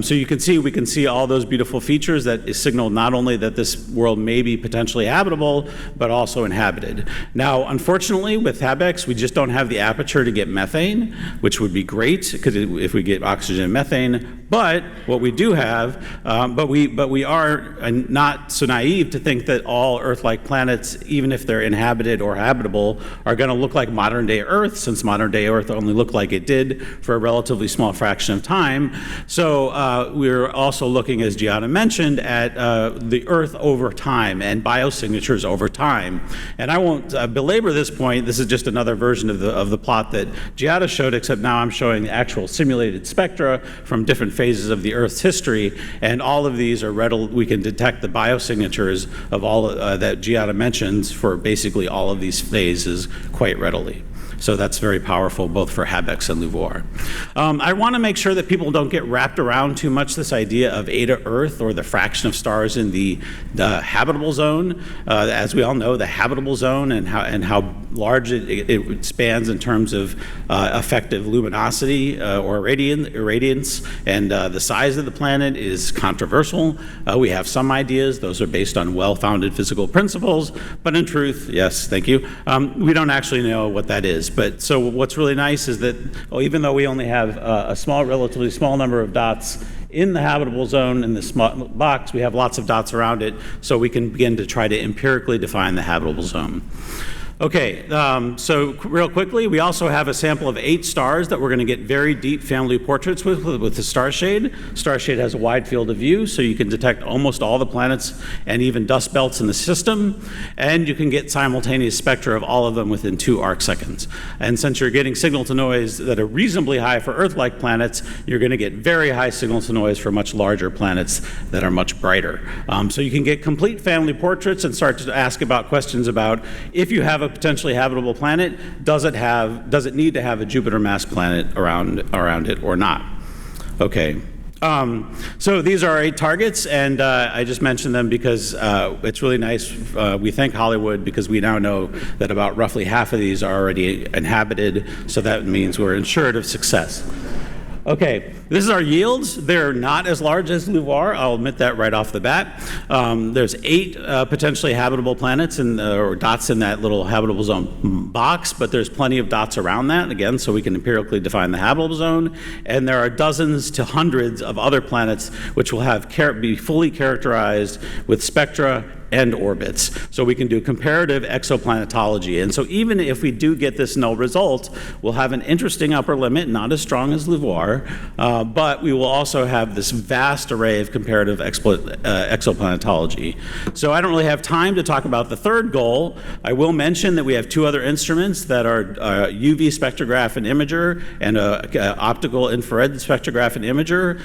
So you can see, we can see all those beautiful features that signal not only that this world may be potentially habitable, but also inhabited. Now, unfortunately, with HabEx, we just don't have the aperture to get methane, which would be great, because if we get oxygen and methane. But what we do have, but we are not so naive to think that all Earth-like planets, even if they're inhabited or habitable, are going to look like modern-day Earth, since modern-day Earth only looked like it did for a relatively small fraction of time. So we're also looking, as Giada mentioned, at the Earth over time and biosignatures over time. And I won't belabor this point. This is just another version of the plot that Giada showed, except now I'm showing the actual simulated spectra from different phases of the Earth's history. And all of these are readily, we can detect the biosignatures of all that Giada mentions for basically all of these phases quite readily. So that's very powerful, both for HabEx and LUVOIR. I want to make sure that people don't get wrapped around too much this idea of Eta Earth, or the fraction of stars in the habitable zone. As we all know, the habitable zone and how large it spans in terms of effective luminosity or irradiance, and the size of the planet is controversial. We have some ideas. Those are based on well-founded physical principles, but in truth, yes, thank you, we don't actually know what that is. But so what's really nice is that even though we only have a relatively small number of dots in the habitable zone in this small box, we have lots of dots around it, so we can begin to try to empirically define the habitable zone. Okay, so real quickly, we also have a sample of 8 stars that we're going to get very deep family portraits with the starshade. Starshade has a wide field of view, so you can detect almost all the planets and even dust belts in the system, and you can get simultaneous spectra of all of them within 2 arc seconds. And since you're getting signal to noise that are reasonably high for Earth-like planets, you're going to get very high signal to noise for much larger planets that are much brighter. So you can get complete family portraits and start to ask about questions about, if you have a potentially habitable planet, does it need to have a Jupiter mass planet around it or not? Okay. So these are 8 targets, and I just mentioned them because it's really nice. We thank Hollywood because we now know that about roughly half of these are already inhabited, so that means we're ensured of success. Okay, this is our yields. They're not as large as LUVOIR. I'll admit that right off the bat. There's 8 potentially habitable planets or dots in that little habitable zone box, but there's plenty of dots around that, again, so we can empirically define the habitable zone. And there are dozens to hundreds of other planets which will be fully characterized with spectra and orbits. So we can do comparative exoplanetology. And so even if we do get this null result, we'll have an interesting upper limit, not as strong as LUVOIR, but we will also have this vast array of comparative exoplanetology. So I don't really have time to talk about the third goal. I will mention that we have 2 other instruments that are UV spectrograph and imager and optical infrared spectrograph and imager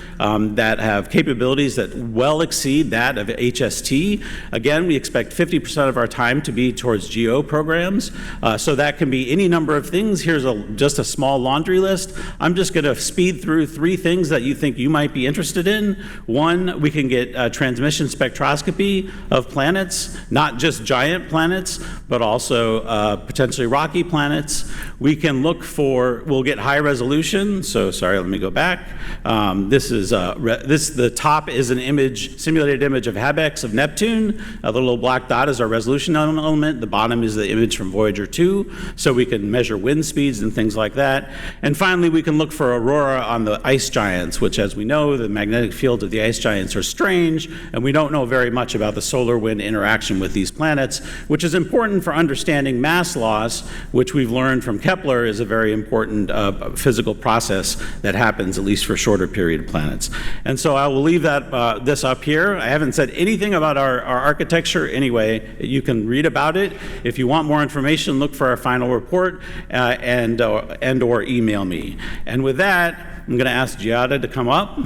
that have capabilities that well exceed that of HST. Again, we expect 50% of our time to be towards GEO programs. So that can be any number of things. Here's just a small laundry list. I'm just going to speed through 3 things that you think you might be interested in. 1, we can get transmission spectroscopy of planets, not just giant planets, but also potentially rocky planets. We can we'll get high resolution. So sorry, let me go back. The top is an image, simulated image of Habex of Neptune. The little black dot is our resolution element. The bottom is the image from Voyager 2, so we can measure wind speeds and things like that. And finally, we can look for aurora on the ice giants, which, as we know, the magnetic fields of the ice giants are strange, and we don't know very much about the solar-wind interaction with these planets, which is important for understanding mass loss, which we've learned from Kepler is a very important physical process that happens, at least for shorter period planets. And so I will leave this up here. I haven't said anything about our architecture anyway. You can read about it. If you want more information, look for our final report and or email me. And with that, I'm going to ask Giada to come up.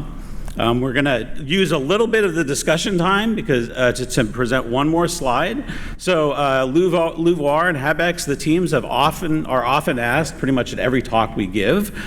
We're going to use a little bit of the discussion time because to present one more slide. So LUVOIR and Habex, the teams are often asked pretty much at every talk we give,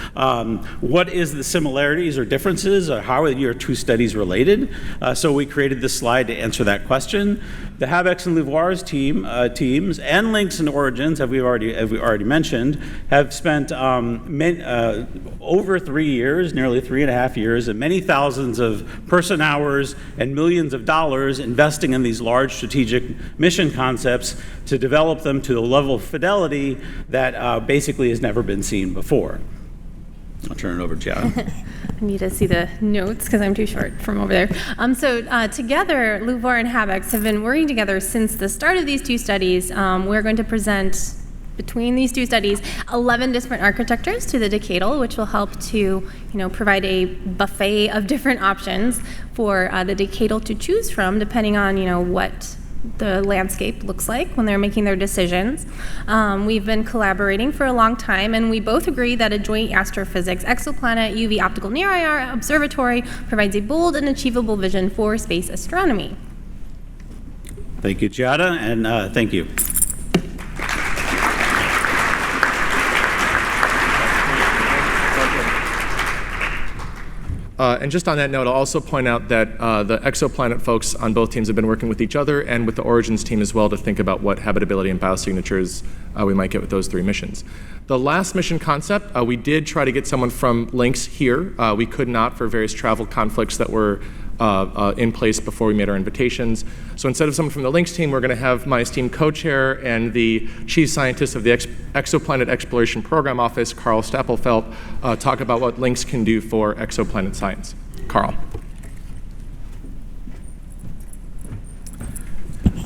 what is the similarities or differences, or how are your 2 studies related? So we created this slide to answer that question. The Habex and LUVOIR's teams and Links and Origins, as we already mentioned, have spent over 3 years, nearly 3.5 years, and many thousands of person hours and millions of dollars investing in these large strategic mission concepts to develop them to a level of fidelity that basically has never been seen before. I'll turn it over to Giada. I need to see the notes because I'm too short from over there. Together, LUVOIR and Habex have been working together since the start of these 2 studies. We're going to present, between these 2 studies, 11 different architectures to the decadal, which will help to provide a buffet of different options for the decadal to choose from, depending on what the landscape looks like when they're making their decisions. We've been collaborating for a long time, and we both agree that a joint astrophysics exoplanet UV optical near-IR observatory provides a bold and achievable vision for space astronomy. Thank you, Giada, and thank you. And just on that note, I'll also point out that the exoplanet folks on both teams have been working with each other and with the Origins team as well to think about what habitability and biosignatures we might get with those 3 missions. The last mission concept, we did try to get someone from Links here. We could not for various travel conflicts that were in place before we made our invitations. So instead of someone from the Links team, we're going to have my esteemed co-chair and the chief scientist of the Exoplanet Exploration Program Office, Carl Stapelfelt, talk about what Links can do for exoplanet science. Carl.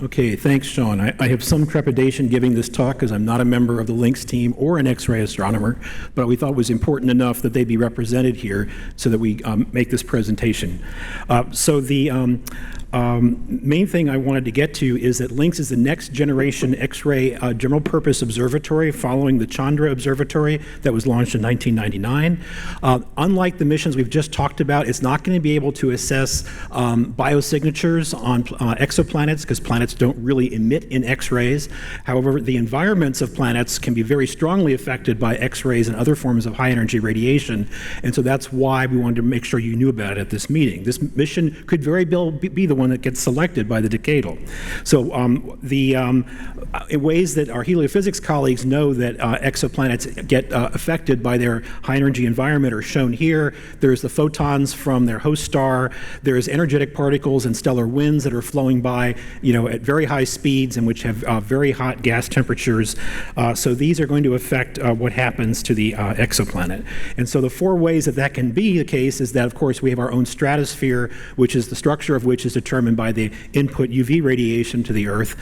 Okay, thanks, Sean. I have some trepidation giving this talk because I'm not a member of the Links team or an X-ray astronomer, but we thought it was important enough that they be represented here so that we make this presentation. So the main thing I wanted to get to is that Links is the next generation X-ray general purpose observatory following the Chandra Observatory that was launched in 1999. Unlike the missions we've just talked about, it's not going to be able to assess biosignatures on exoplanets because planets don't really emit in X-rays. However, the environments of planets can be very strongly affected by X-rays and other forms of high energy radiation, and so that's why we wanted to make sure you knew about it at this meeting. This mission could very well be the one that gets selected by the decadal. So in ways that our heliophysics colleagues know that exoplanets get affected by their high-energy environment are shown here. There's the photons from their host star. There's energetic particles and stellar winds that are flowing by, at very high speeds and which have very hot gas temperatures. So these are going to affect what happens to the exoplanet. And so the four ways that can be the case is that, of course, we have our own stratosphere, which is the structure of which is determined by the input UV radiation to the Earth.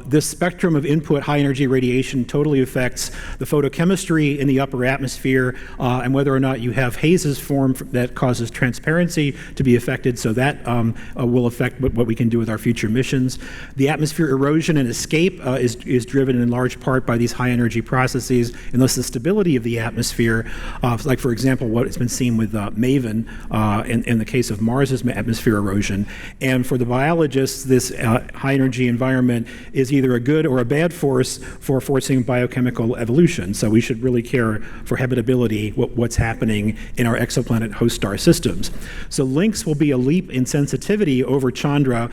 This spectrum of input high-energy radiation totally affects the photochemistry in the upper atmosphere and whether or not you have hazes form that causes transparency to be affected. So that will affect what we can do with our future missions. The atmosphere erosion and escape is driven in large part by these high-energy processes, and thus the stability of the atmosphere, like, for example, what has been seen with MAVEN in the case of Mars's atmosphere erosion. And for the biologists, this high-energy environment is either a good or a bad force for forcing biochemical evolution. So we should really care for habitability, what's happening in our exoplanet host star systems. So LYNX will be a leap in sensitivity over Chandra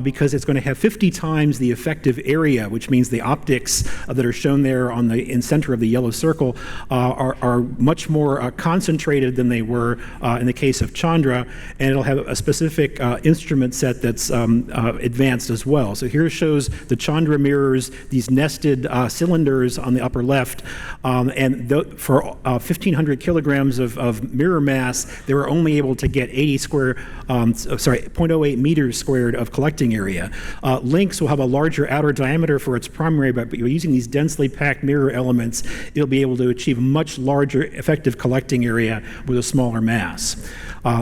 because it's going to have 50 times the effective area, which means the optics that are shown there in center of the yellow circle are much more concentrated than they were in the case of Chandra, and it'll have a specific instrument set that's advanced as well. So here shows the Chandra mirrors, these nested cylinders on the upper left, and for 1,500 kilograms of mirror mass, they were only able to get 0.08 meters squared of collecting area. LYNX will have a larger outer diameter for its primary, but using these densely packed mirror elements, it'll be able to achieve a much larger effective collecting area with a smaller mass.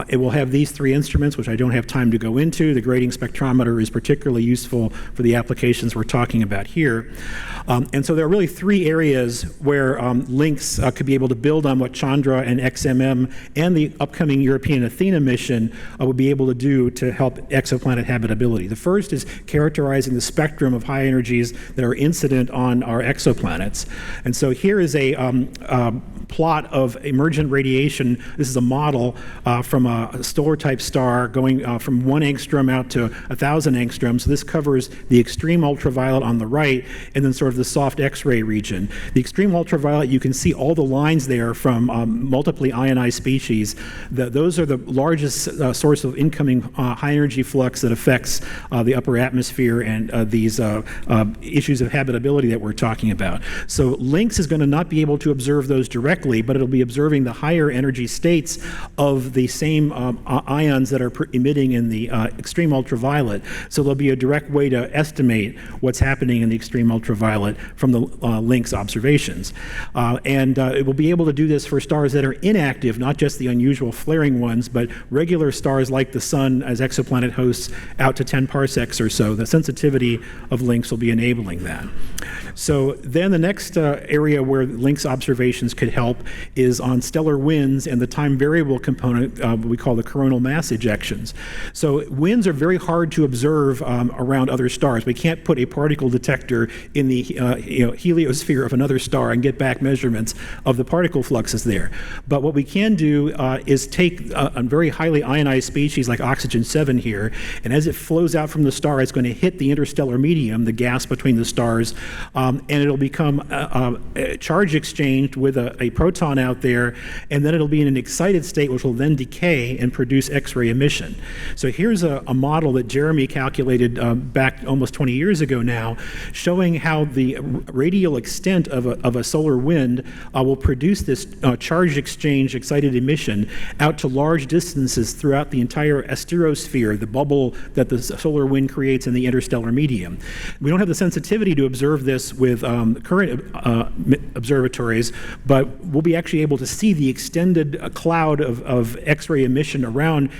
It will have these three instruments, which I don't have time to go into. The grating spectrometer is particularly useful for the applications we're talking about here. And so there are really three areas where LYNX could be able to build on what Chandra and XMM and the upcoming European Athena mission would be able to do to help exoplanet habitability. The first is characterizing the spectrum of high energies that are incident on our exoplanets. And so here is a plot of emergent radiation. This is a model from a stellar-type star going from 1 angstrom out to 1,000 angstroms. So this covers the extreme ultraviolet on the right and then sort of the soft X-ray region. The extreme ultraviolet, you can see all the lines there from multiply ionized species. Those are the largest source of incoming high-energy flux that affects the upper atmosphere and these issues of habitability that we're talking about. So LYNX is going to not be able to observe those directly, but it'll be observing the higher energy states of the same ions that are emitting in the extreme ultraviolet. So there'll be a direct way to estimate what's happening in the extreme ultraviolet from the LYNX observations. And it will be able to do this for stars that are inactive, not just the unusual flaring ones, but regular stars like the Sun as exoplanet hosts out to 10 parsecs or so. The sensitivity of LYNX will be enabling that. So then the next area where LYNX observations could help is on stellar winds and the time variable component, what we call the coronal mass ejections. So winds are very hard to observe around other stars. We can't put a particle detector in the heliosphere of another star and get back measurements of the particle fluxes there. But what we can do is take a very highly ionized species like oxygen-7 here, and as it flows out from the star, it's going to hit the interstellar medium, the gas between the stars, and it'll become a charge exchanged with a proton out there, and then it'll be in an excited state, which will then decay and produce X-ray emission. So here's a model that Jeremy calculated back almost 20 years ago now, showing how the radial extent of a solar wind will produce this charge exchange excited emission out to large distances throughout the entire asterosphere, the bubble that the solar wind creates in the interstellar medium. We don't have the sensitivity to observe this with current observatories, but we'll be actually able to see the extended cloud of X-ray emission around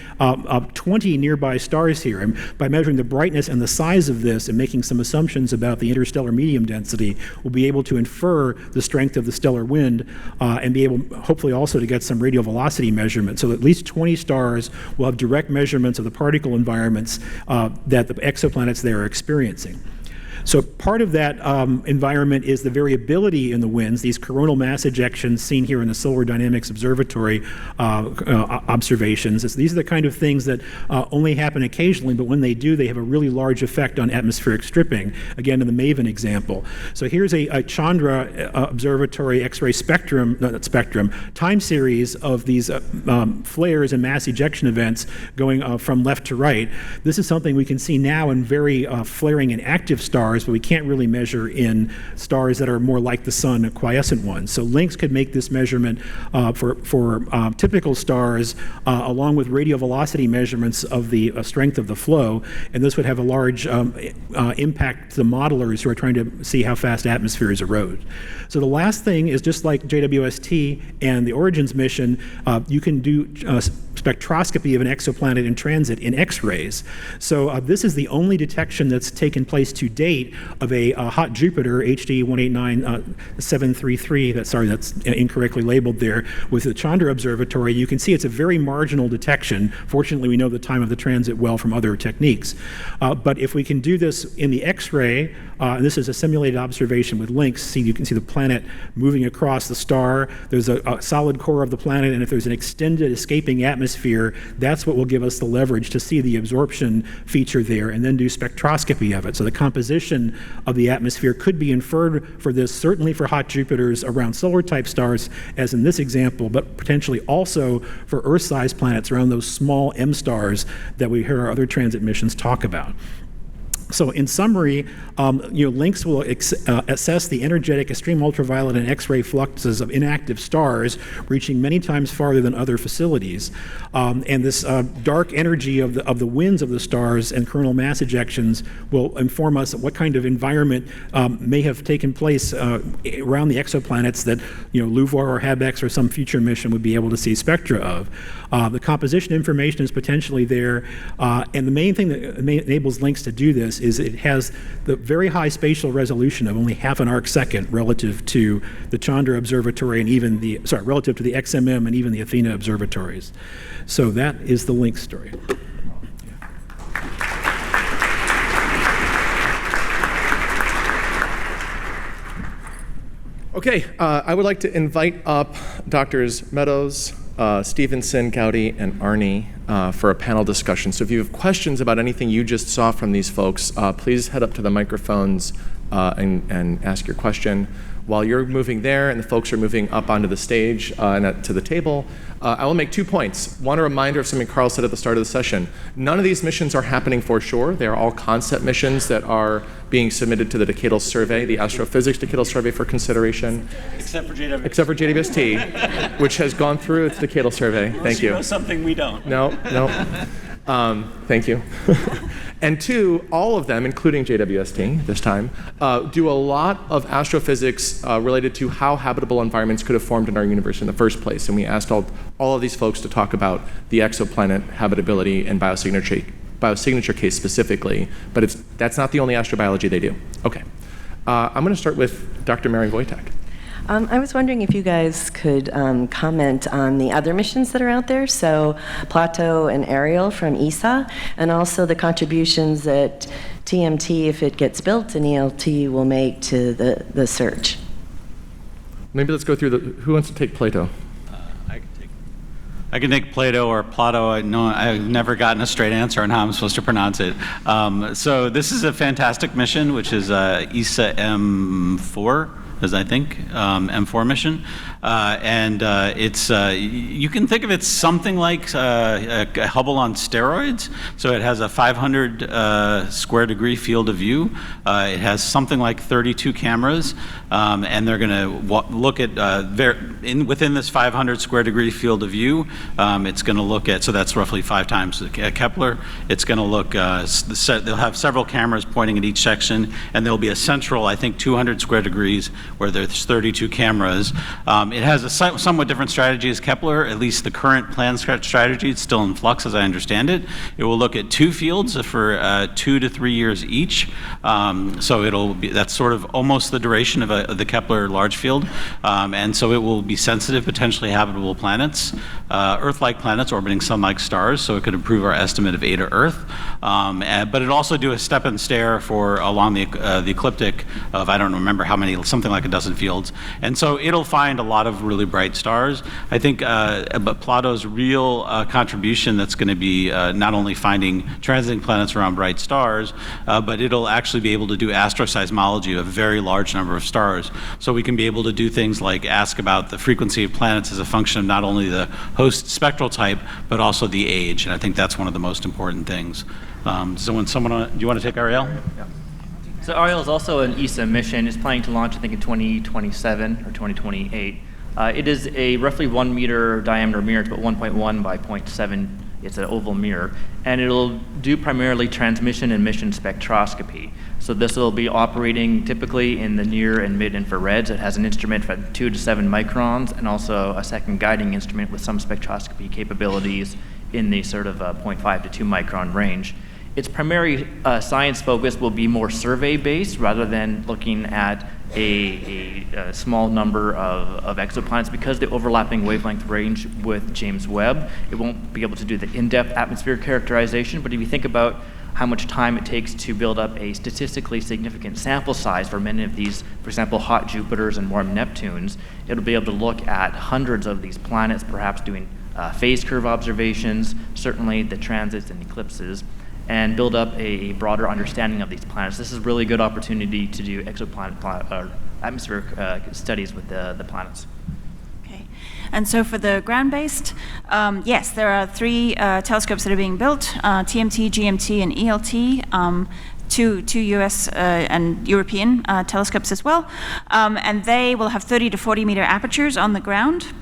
20 nearby stars here. And by measuring the brightness and the size of this and making some assumptions about the interstellar medium density, we'll be able to infer the strength of the stellar wind and be able, hopefully, also to get some radial velocity measurements. So at least 20 stars will have direct measurements of the particle environments that the exoplanets there are experiencing. So part of that environment is the variability in the winds, these coronal mass ejections seen here in the Solar Dynamics Observatory observations. These are the kind of things that only happen occasionally, but when they do, they have a really large effect on atmospheric stripping, again in the MAVEN example. So here's a Chandra Observatory X-ray time series of these flares and mass ejection events going from left to right. This is something we can see now in very flaring and active stars, but we can't really measure in stars that are more like the sun, quiescent ones. So LINX could make this measurement for typical stars along with radial velocity measurements of the strength of the flow, and this would have a large impact to the modelers who are trying to see how fast atmospheres erode. So the last thing is, just like JWST and the Origins mission, you can do spectroscopy of an exoplanet in transit in X-rays. So this is the only detection that's taken place to date of a hot Jupiter, HD 189733, that's incorrectly labeled there, with the Chandra Observatory. You can see it's a very marginal detection. Fortunately, we know the time of the transit well from other techniques. But if we can do this in the X-ray, and this is a simulated observation with LINX, you can see the planet moving across the star. There's a solid core of the planet, and if there's an extended escaping atmosphere, that's what will give us the leverage to see the absorption feature there and then do spectroscopy of it. So the composition of the atmosphere could be inferred for this, certainly for hot Jupiters around solar-type stars, as in this example, but potentially also for Earth-sized planets around those small M stars that we hear our other transit missions talk about. So in summary, LINX will assess the energetic extreme ultraviolet and X-ray fluxes of inactive stars, reaching many times farther than other facilities. And this dark energy of the winds of the stars and coronal mass ejections will inform us what kind of environment may have taken place around the exoplanets that LUVOIR or HabEx or some future mission would be able to see spectra of. The composition information is potentially there, and the main thing that enables LINX to do this is it has the very high spatial resolution of only half an arc second relative to the Chandra Observatory and even relative to the XMM and even the Athena observatories. So that is the LINX story. Okay, I would like to invite up Drs. Meadows, Stevenson, Gowdy, and Arnie for a panel discussion. So if you have questions about anything you just saw from these folks, please head up to the microphones and ask your question. While you're moving there and the folks are moving up onto the stage and to the table, I will make 2 points. One, a reminder of something Carl said at the start of the session. None of these missions are happening for sure. They are all concept missions that are being submitted to the Decadal Survey, the Astrophysics Decadal Survey, for consideration. Except for JWST. Except for JWST, which has gone through its Decadal Survey. Thank you. You know something we don't. No. Thank you. And 2, all of them, including JWST this time, do a lot of astrophysics related to how habitable environments could have formed in our universe in the first place. And we asked all of these folks to talk about the exoplanet habitability and biosignature case specifically, but that's not the only astrobiology they do. Okay. I'm going to start with Dr. Mary Wojtak. I was wondering if you guys could comment on the other missions that are out there, so Plato and Ariel from ESA, and also the contributions that TMT, if it gets built, and ELT will make to the search. Maybe let's go through who wants to take Plato? I can take Plato or Plato. I've never gotten a straight answer on how I'm supposed to pronounce it. So this is a fantastic mission, which is ESA M4. As I think, M4 mission. And it's, you can think of it something like a Hubble on steroids. So it has a 500 square degree field of view. It has something like 32 cameras. And they're going to look at, within this 500 square degree field of view, it's going to look at, so that's roughly 5 times Kepler. It's going to look, they'll have several cameras pointing at each section, and there'll be a central, I think, 200 square degrees where there's 32 cameras. It has a somewhat different strategy as Kepler, at least the current planned strategy. It's still in flux as I understand it. It will look at 2 fields for 2 to 3 years each. So that's sort of almost the duration of the Kepler large field. And so it will be sensitive, potentially habitable planets, Earth-like planets orbiting sun-like stars, so it could improve our estimate of A to Earth. But it also do a step and stare for along the ecliptic of, I don't remember how many, something like a dozen fields. And so it'll find a lot of really bright stars. I think but Plato's real contribution that's going to be not only finding transiting planets around bright stars, but it'll actually be able to do astroseismology of a very large number of stars. So we can be able to do things like ask about the frequency of planets as a function of not only the host spectral type, but also the age. And I think that's one of the most important things. So when do you want to take Ariel? Yeah. So Ariel is also an ESA mission. It's planning to launch, I think, in 2027 or 2028. It is a roughly 1 meter diameter mirror. It's about 1.1 by 0.7. It's an oval mirror. And it'll do primarily transmission and mission spectroscopy. So this will be operating typically in the near and mid infrareds. It has an instrument from 2 to 7 microns and also a second guiding instrument with some spectroscopy capabilities in the sort of 0.5 to 2 micron range. Its primary science focus will be more survey-based rather than looking at a small number of exoplanets. Because the overlapping wavelength range with James Webb, it won't be able to do the in-depth atmospheric characterization. But if you think about how much time it takes to build up a statistically significant sample size for many of these, for example, hot Jupiters and warm Neptunes, it'll be able to look at hundreds of these planets, perhaps doing phase curve observations, certainly the transits and eclipses, and build up a broader understanding of these planets. This is a really good opportunity to do exoplanet atmospheric studies with the planets. Okay. And so for the ground-based, yes, there are 3 telescopes that are being built, TMT, GMT, and ELT. Two US and European telescopes as well. And they will have 30 to 40 meter apertures on the ground.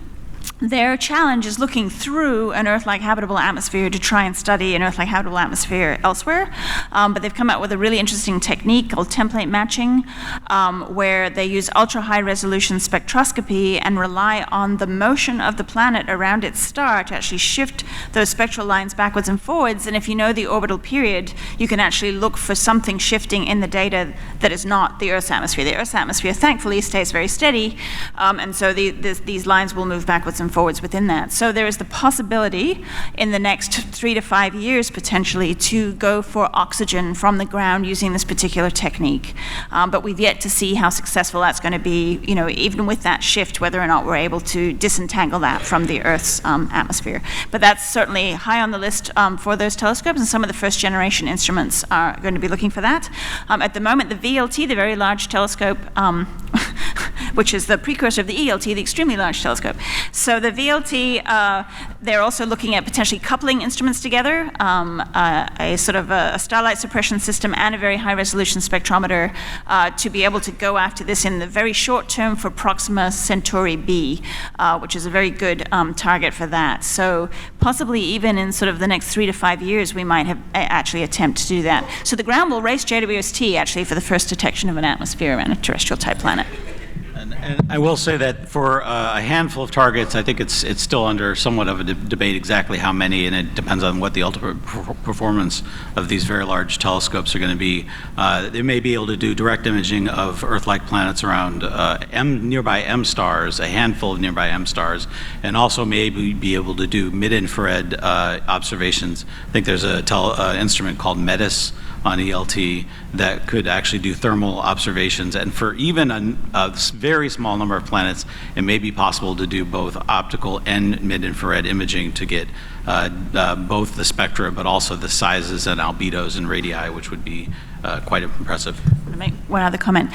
Their challenge is looking through an Earth-like habitable atmosphere to try and study an Earth-like habitable atmosphere elsewhere. But they've come out with a really interesting technique called template matching, where they use ultra-high resolution spectroscopy and rely on the motion of the planet around its star to actually shift those spectral lines backwards and forwards. And if you know the orbital period, you can actually look for something shifting in the data that is not the Earth's atmosphere. The Earth's atmosphere, thankfully, stays very steady, and so these lines will move backwards and forwards within that. So there is the possibility in the next 3 to 5 years potentially to go for oxygen from the ground using this particular technique. But we've yet to see how successful that's going to be, even with that shift, whether or not we're able to disentangle that from the Earth's atmosphere. But that's certainly high on the list for those telescopes, and some of the first generation instruments are going to be looking for that. At the moment, the VLT, the Very Large Telescope, which is the precursor of the ELT, the Extremely Large Telescope. So the VLT, they're also looking at potentially coupling instruments together, a sort of a starlight suppression system and a very high resolution spectrometer to be able to go after this in the very short term for Proxima Centauri B, which is a very good target for that. So possibly even in sort of the next 3 to 5 years, we might have actually attempt to do that. So the ground will race JWST actually for the first detection of an atmosphere around a terrestrial type planet. And I will say that for a handful of targets, I think it's still under somewhat of a debate exactly how many, and it depends on what the ultimate performance of these very large telescopes are going to be. They may be able to do direct imaging of Earth-like planets around nearby M stars, a handful of nearby M stars, and also maybe be able to do mid-infrared observations. I think there's an instrument called METIS on ELT that could actually do thermal observations. And for even a very small number of planets, it may be possible to do both optical and mid-infrared imaging to get both the spectra, but also the sizes and albedos and radii, which would be quite impressive. To make one other comment.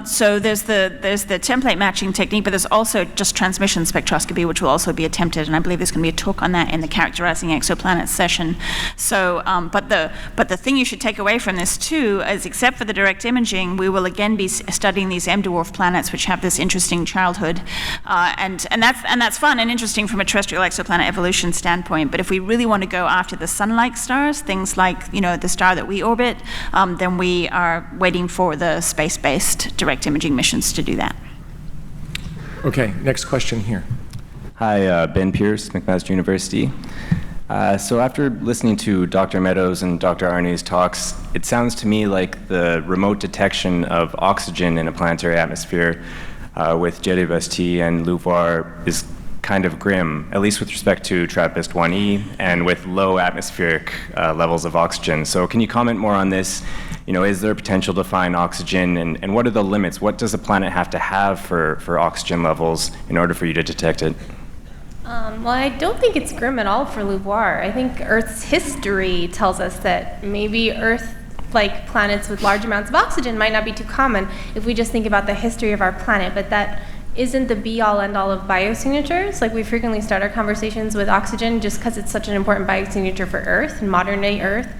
So there's the template matching technique, but there's also just transmission spectroscopy, which will also be attempted, and I believe there's going to be a talk on that in the Characterizing Exoplanets session. So, but the thing you should take away from this too is, except for the direct imaging, we will again be studying these M-dwarf planets, which have this interesting childhood, and that's fun and interesting from a terrestrial exoplanet evolution standpoint. But if we really want to go after the sun-like stars, things like the star that we orbit, then we are waiting for the space-based direct imaging missions to do that. Okay, next question here. Hi, Ben Pierce, McMaster University. So after listening to Dr. Meadows and Dr. Arne's talks, it sounds to me like the remote detection of oxygen in a planetary atmosphere with JWST and LUVOIR is kind of grim, at least with respect to TRAPPIST-1E and with low atmospheric levels of oxygen. So can you comment more on this? You know, is there potential to find oxygen, and what are the limits? What does a planet have to have for oxygen levels in order for you to detect it? Well, I don't think it's grim at all for LUVOIR. I think Earth's history tells us that maybe Earth-like planets with large amounts of oxygen might not be too common if we just think about the history of our planet, but that isn't the be-all, end-all of biosignatures. Like, we frequently start our conversations with oxygen just because it's such an important biosignature for Earth and modern-day Earth.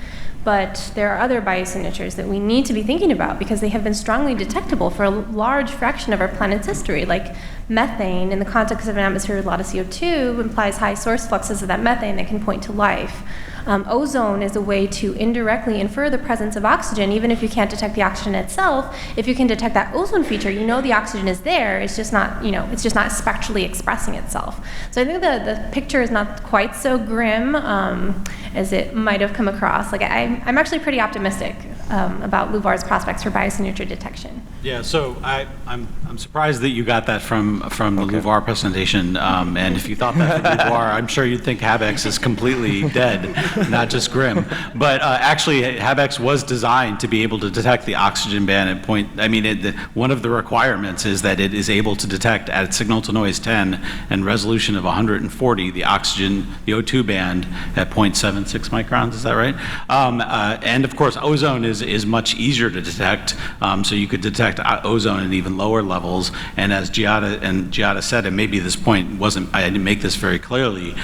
But there are other biosignatures that we need to be thinking about because they have been strongly detectable for a large fraction of our planet's history, like methane in the context of an atmosphere with a lot of CO2 implies high source fluxes of that methane that can point to life. Ozone is a way to indirectly infer the presence of oxygen, even if you can't detect the oxygen itself. If you can detect that ozone feature, you know the oxygen is there. It's just not, it's just not spectrally expressing itself. So I think the picture is not quite so grim as it might have come across. Like I'm actually pretty optimistic about LUVOIR's prospects for biosignature detection. Yeah, so I'm surprised that you got that from the LUVOIR presentation, and if you thought that from LUVOIR, I'm sure you'd think HABEX is completely dead, not just grim. But actually, HABEX was designed to be able to detect the oxygen band at point. I mean, one of the requirements is that it is able to detect at signal-to-noise 10 and resolution of 140 the oxygen, the O2 band at 0.76 microns. Is that right? And of course, ozone is much easier to detect, so you could detect ozone at even lower levels. And as Giada said, and maybe this point I didn't make this very clearly,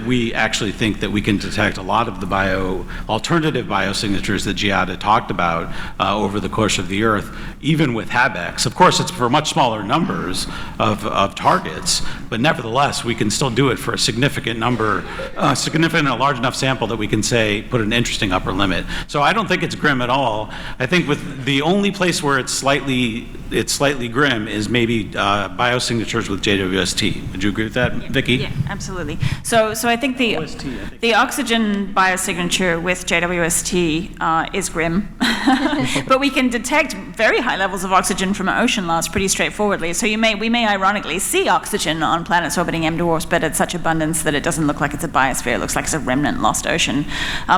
we actually think that we can detect a lot of the alternative biosignatures that Giada talked about over the course of the Earth, even with HABEX. Of course, it's for much smaller numbers of targets, but nevertheless, we can still do it for a significant number, a large enough sample that we can say, put an interesting upper limit. So I don't think it's grim at all. I think with the only place where it's slightly grim is maybe biosignatures with JWST. Would you agree with that, Vicki? Yeah, absolutely. So I think the oxygen biosignature with JWST is grim, but we can detect very high levels of oxygen from ocean loss pretty straightforwardly. So we may ironically see oxygen on planets orbiting M dwarfs, but at such abundance that it doesn't look like it's a biosphere. It looks like it's a remnant lost ocean.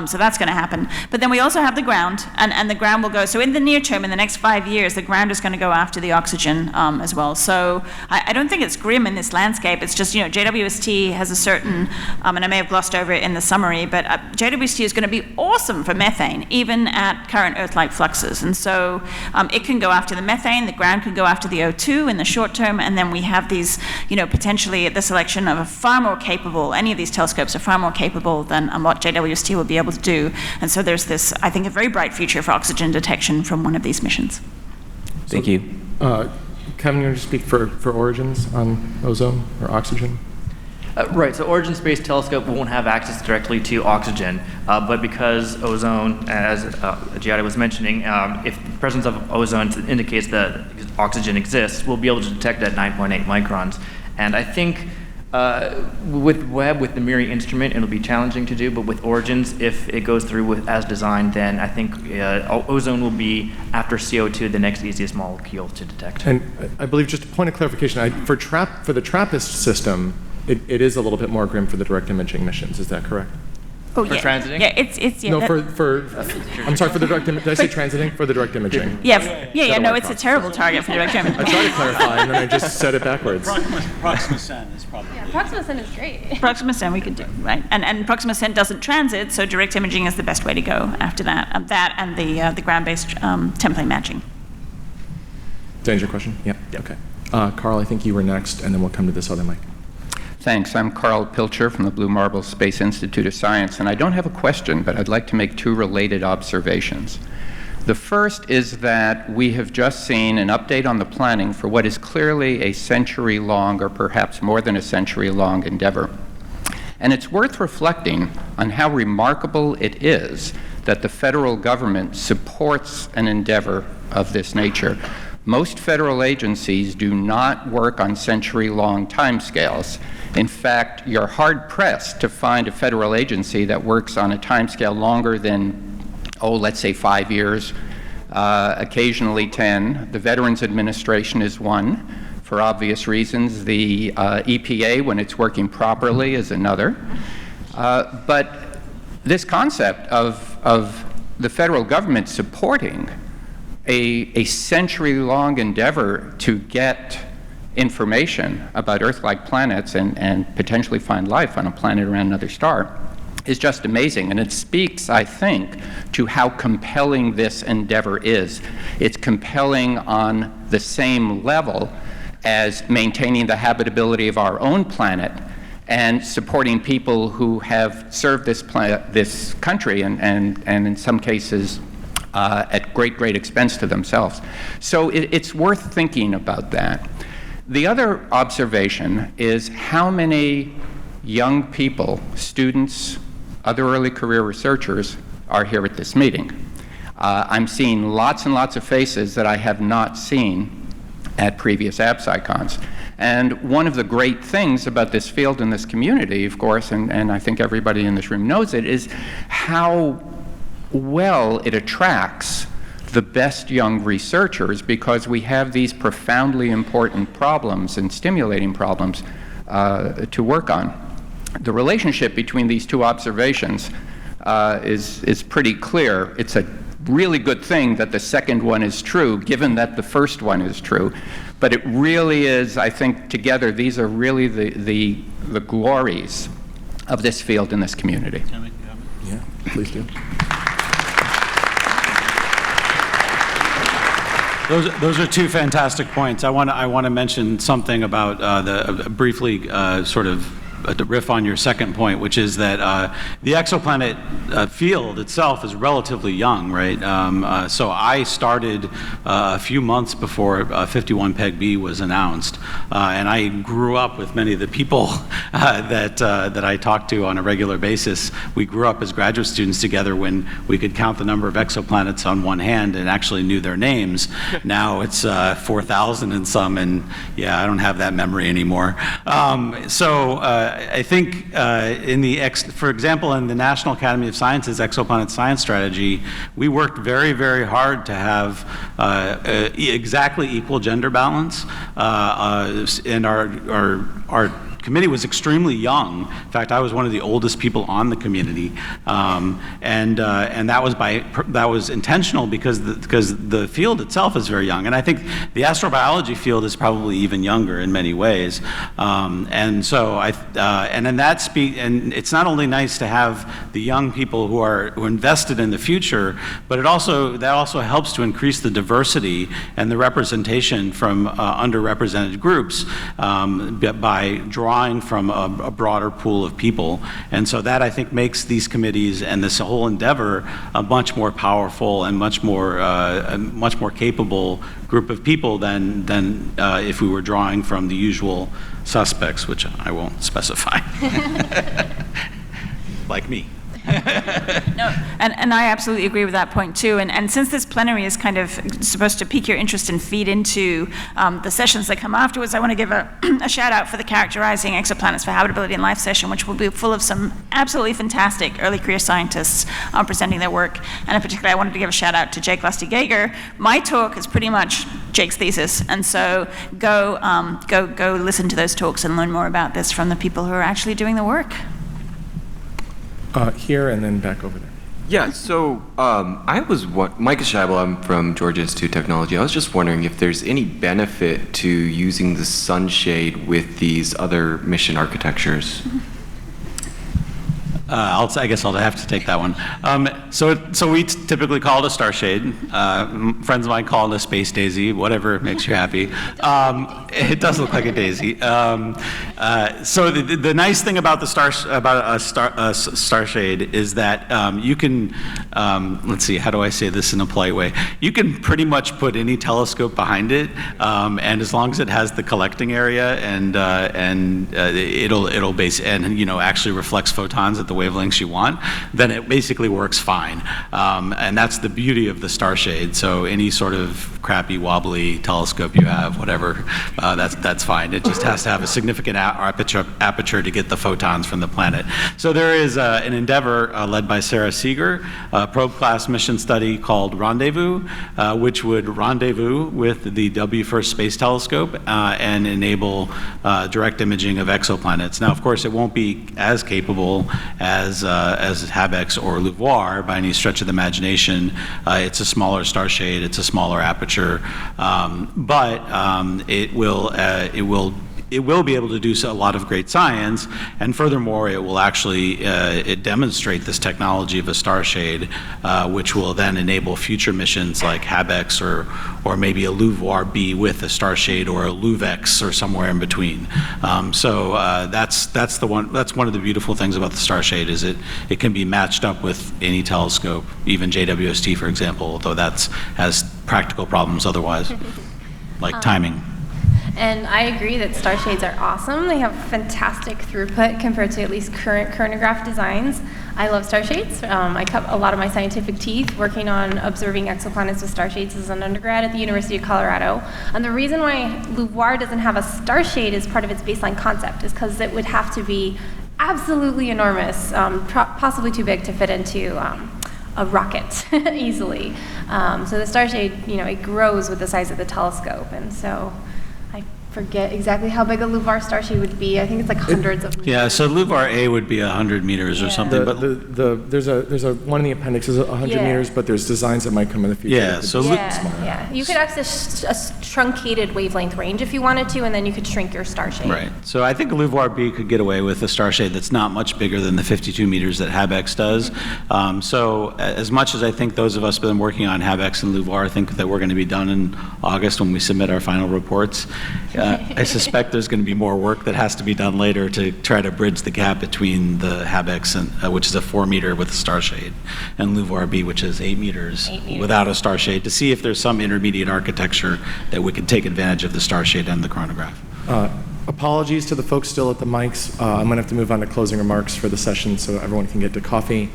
So that's going to happen. But then we also have the ground, and the ground will go. So in the near term, in the next 5 years, the ground is going to go after the oxygen as well. So I don't think it's grim in this landscape. It's just, JWST has a certain, and I may have glossed over it in the summary, but JWST is going to be awesome for methane, even at current Earth-like fluxes. And so it can go after the methane, the ground can go after the O2 in the short term, and then we have these, potentially the selection of a far more capable, any of these telescopes are far more capable than what JWST will be able to do. And so there's this, I think, a very bright future for oxygen detection from one of these missions. Thank you. Kevin, you want to speak for Origins on ozone or oxygen? Right, so Origin Space Telescope won't have access directly to oxygen, but because ozone, as Giada was mentioning, if the presence of ozone indicates that oxygen exists, we'll be able to detect at 9.8 microns. And I think with Webb, with the MIRI instrument, it'll be challenging to do, but with Origins, if it goes through as designed, then I think ozone will be, after CO2, the next easiest molecule to detect. And I believe, just a point of clarification, for the TRAPPIST system, it is a little bit more grim for the direct imaging missions. Is that correct? Oh, For transiting? Yeah, it's No, I'm sorry, for the direct. Did I say transiting? For the direct imaging. Yeah. No, it's a terrible target for direct imaging. I tried to clarify, and then I just said it backwards. Proxima Cent is probably. Yeah, Proxima Cent is great. Proxima Cent we could do, right? And Proxima Cent doesn't transit, so direct imaging is the best way to go after that. That and the ground-based template matching. Did I answer your question? Yeah. Okay. Carl, I think you were next, and then we'll come to this other mic. Thanks. I'm Carl Pilcher from the Blue Marble Space Institute of Science, and I don't have a question, but I'd like to make two related observations. The first is that we have just seen an update on the planning for what is clearly a century-long, or perhaps more than a century-long, endeavor. And it's worth reflecting on how remarkable it is that the federal government supports an endeavor of this nature. Most federal agencies do not work on century-long timescales. In fact, you're hard-pressed to find a federal agency that works on a timescale longer than, let's say 5 years, occasionally 10. The Veterans Administration is one, for obvious reasons. The EPA, when it's working properly, is another. But this concept of the federal government supporting a century-long endeavor to get information about Earth-like planets and potentially find life on a planet around another star is just amazing. And it speaks, I think, to how compelling this endeavor is. It's compelling on the same level as maintaining the habitability of our own planet and supporting people who have served this country and in some cases at great expense to themselves. So it's worth thinking about that. The other observation is how many young people, students, other early career researchers are here at this meeting. I'm seeing lots and lots of faces that I have not seen at previous AbSciCons. And one of the great things about this field and this community, of course, and I think everybody in this room knows it, is how well it attracts the best young researchers, because we have these profoundly important problems and stimulating problems to work on. The relationship between these two observations is pretty clear. It's a really good thing that the second one is true, given that the first one is true. But it really is, I think, together, these are really the glories of this field and this community. Can I make a comment? Yeah, please do. Those are two fantastic points. I want to mention something about briefly sort of to riff on your second point, which is that the exoplanet field itself is relatively young, right? So I started a few months before 51 PEG-B was announced, and I grew up with many of the people that I talked to on a regular basis. We grew up as graduate students together when we could count the number of exoplanets on one hand and actually knew their names. Now it's 4,000 and some, and yeah, I don't have that memory anymore. I think for example, in the National Academy of Sciences Exoplanet Science Strategy, we worked very, very hard to have exactly equal gender balance, and our committee was extremely young. In fact, I was one of the oldest people on the community, and that was intentional because the field itself is very young, and I think the astrobiology field is probably even younger in many ways, and it's not only nice to have the young people who are invested in the future, but that also helps to increase the diversity and the representation from underrepresented groups by drawing from a broader pool of people. And so that, I think, makes these committees and this whole endeavor a much more powerful and much more capable group of people than if we were drawing from the usual suspects, which I won't specify. Like me. No, and I absolutely agree with that point too. And since this plenary is kind of supposed to pique your interest and feed into the sessions that come afterwards, I want to give a shout out for the Characterizing Exoplanets for Habitability and Life session, which will be full of some absolutely fantastic early career scientists presenting their work. And in particular, I wanted to give a shout out to Jake Lustig-Gager. My talk is pretty much Jake's thesis, and so go listen to those talks and learn more about this from the people who are actually doing the work. Here and then back over there. Yeah, so Micah Scheibel, I'm from Georgia Institute of Technology. I was just wondering if there's any benefit to using the sunshade with these other mission architectures. I guess I'll have to take that one. So we typically call it a starshade. Friends of mine call it a space daisy, whatever makes you happy. It does look like a daisy. So the nice thing about a starshade is that you can, let's see, how do I say this in a polite way? You can pretty much put any telescope behind it, and as long as it has the collecting area and it'll actually reflects photons at the wavelengths you want, then it basically works fine. And that's the beauty of the Starshade. So any sort of crappy, wobbly telescope you have, whatever, that's fine. It just has to have a significant aperture to get the photons from the planet. So there is an endeavor led by Sarah Seeger, a probe-class mission study called Rendezvous, which would rendezvous with the WFIRST Space Telescope and enable direct imaging of exoplanets. Now, of course, it won't be as capable as HabEx or LUVOIR by any stretch of the imagination. It's a smaller starshade, it's a smaller aperture, but it will be able to do a lot of great science, and furthermore, it will actually demonstrate this technology of a starshade, which will then enable future missions like HabEx or maybe a LUVOIR-B with a starshade, or a LUVEX, or somewhere in between. So that's one of the beautiful things about the starshade, is it can be matched up with any telescope, even JWST, for example, although that has practical problems otherwise, like timing. And I agree that starshades are awesome. They have fantastic throughput compared to at least current chronograph designs. I love starshades. I cut a lot of my scientific teeth working on observing exoplanets with starshades as an undergrad at the University of Colorado. And the reason why LUVOIR doesn't have a starshade as part of its baseline concept is because it would have to be absolutely enormous, possibly too big to fit into a rocket easily. So the starshade, it grows with the size of the telescope, and so I forget exactly how big a LUVOIR starshade would be. I think it's like hundreds of meters. Yeah, so LUVOIR-A would be 100 meters or something. But There's a one in the appendix is 100 meters, but there's designs that might come in the future. Yeah, so You could access a truncated wavelength range if you wanted to, and then you could shrink your starshade. Right. So I think LUVOIR-B could get away with a starshade that's not much bigger than the 52 meters that HabEx does. So as much as I think those of us who have been working on HabEx and LUVOIR think that we're going to be done in August when we submit our final reports, I suspect there's going to be more work that has to be done later to try to bridge the gap between the HabEx, and, which is a 4 meter with a starshade, and LUVOIR-B, which is 8 meters without a starshade, to see if there's some intermediate architecture that we can take advantage of the starshade and the chronograph. Apologies to the folks still at the mics. I'm going to have to move on to closing remarks for the session so everyone can get to coffee.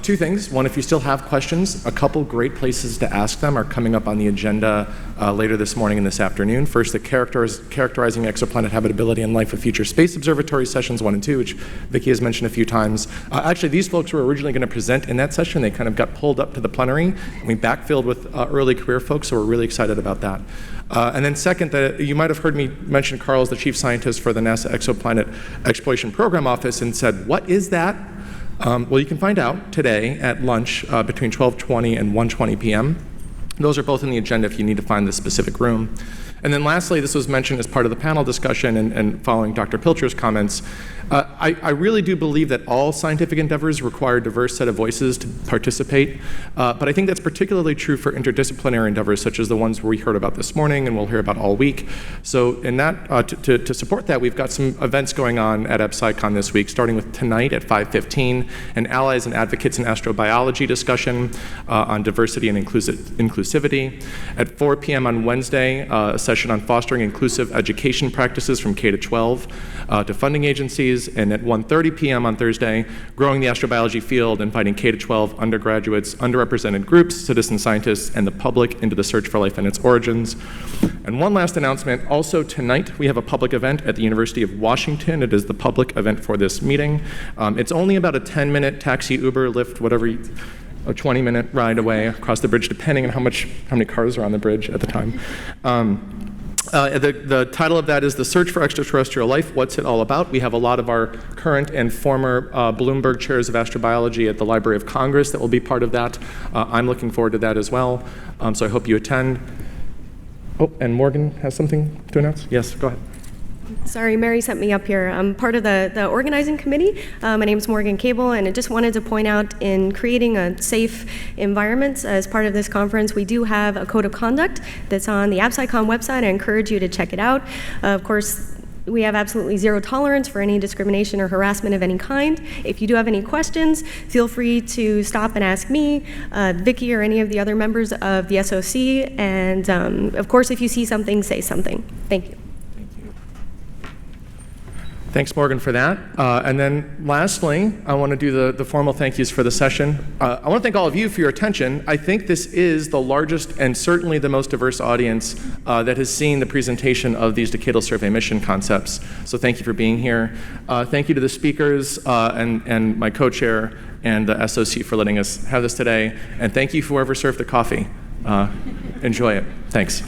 Two things. One, if you still have questions, a couple great places to ask them are coming up on the agenda later this morning and this afternoon. First, the Characterizing Exoplanet Habitability and Life of Future Space Observatory sessions 1 and 2, which Vicki has mentioned a few times. Actually, these folks were originally going to present in that session. They kind of got pulled up to the plenary, and we backfilled with early career folks, so we're really excited about that. And then second, you might have heard me mention Carl as the chief scientist for the NASA Exoplanet Exploration Program Office, and said, what is that? Well, you can find out today at lunch between 12:20 and 1:20 p.m. Those are both in the agenda if you need to find the specific room. And then lastly, this was mentioned as part of the panel discussion and following Dr. Pilcher's comments. I really do believe that all scientific endeavors require a diverse set of voices to participate, but I think that's particularly true for interdisciplinary endeavors such as the ones we heard about this morning and we'll hear about all week. So in that, to support that, we've got some events going on at EBSCON this week, starting with tonight at 5:15, an Allies and Advocates in Astrobiology discussion on diversity and inclusivity. At 4 p.m. on Wednesday, a session on fostering inclusive education practices from K to 12 to funding agencies. And at 1:30 p.m. on Thursday, growing the astrobiology field, inviting K to 12 undergraduates, underrepresented groups, citizen scientists, and the public into the search for life and its origins. And one last announcement, also tonight we have a public event at the University of Washington. It is the public event for this meeting. It's only about a 10-minute taxi, Uber, Lyft, whatever, a 20-minute ride away across the bridge, depending on how many cars are on the bridge at the time. The title of that is The Search for Extraterrestrial Life, What's It All About? We have a lot of our current and former Bloomberg chairs of astrobiology at the Library of Congress that will be part of that. I'm looking forward to that as well, so I hope you attend. Oh, and Morgan has something to announce? Yes, go ahead. Sorry, Mary sent me up here. I'm part of the organizing committee. My name is Morgan Cable, and I just wanted to point out, in creating a safe environment as part of this conference, we do have a code of conduct that's on the AbSciCon website. I encourage you to check it out. Of course, we have absolutely zero tolerance for any discrimination or harassment of any kind. If you do have any questions, feel free to stop and ask me, Vicki, or any of the other members of the SOC. And of course, if you see something, say something. Thank you. Thanks, Morgan, for that. And then lastly, I want to do the formal thank yous for the session. I want to thank all of you for your attention. I think this is the largest and certainly the most diverse audience that has seen the presentation of these decadal survey mission concepts. So thank you for being here. Thank you to the speakers and my co-chair and the SOC for letting us have this today. And thank you for whoever served the coffee. Enjoy it. Thanks.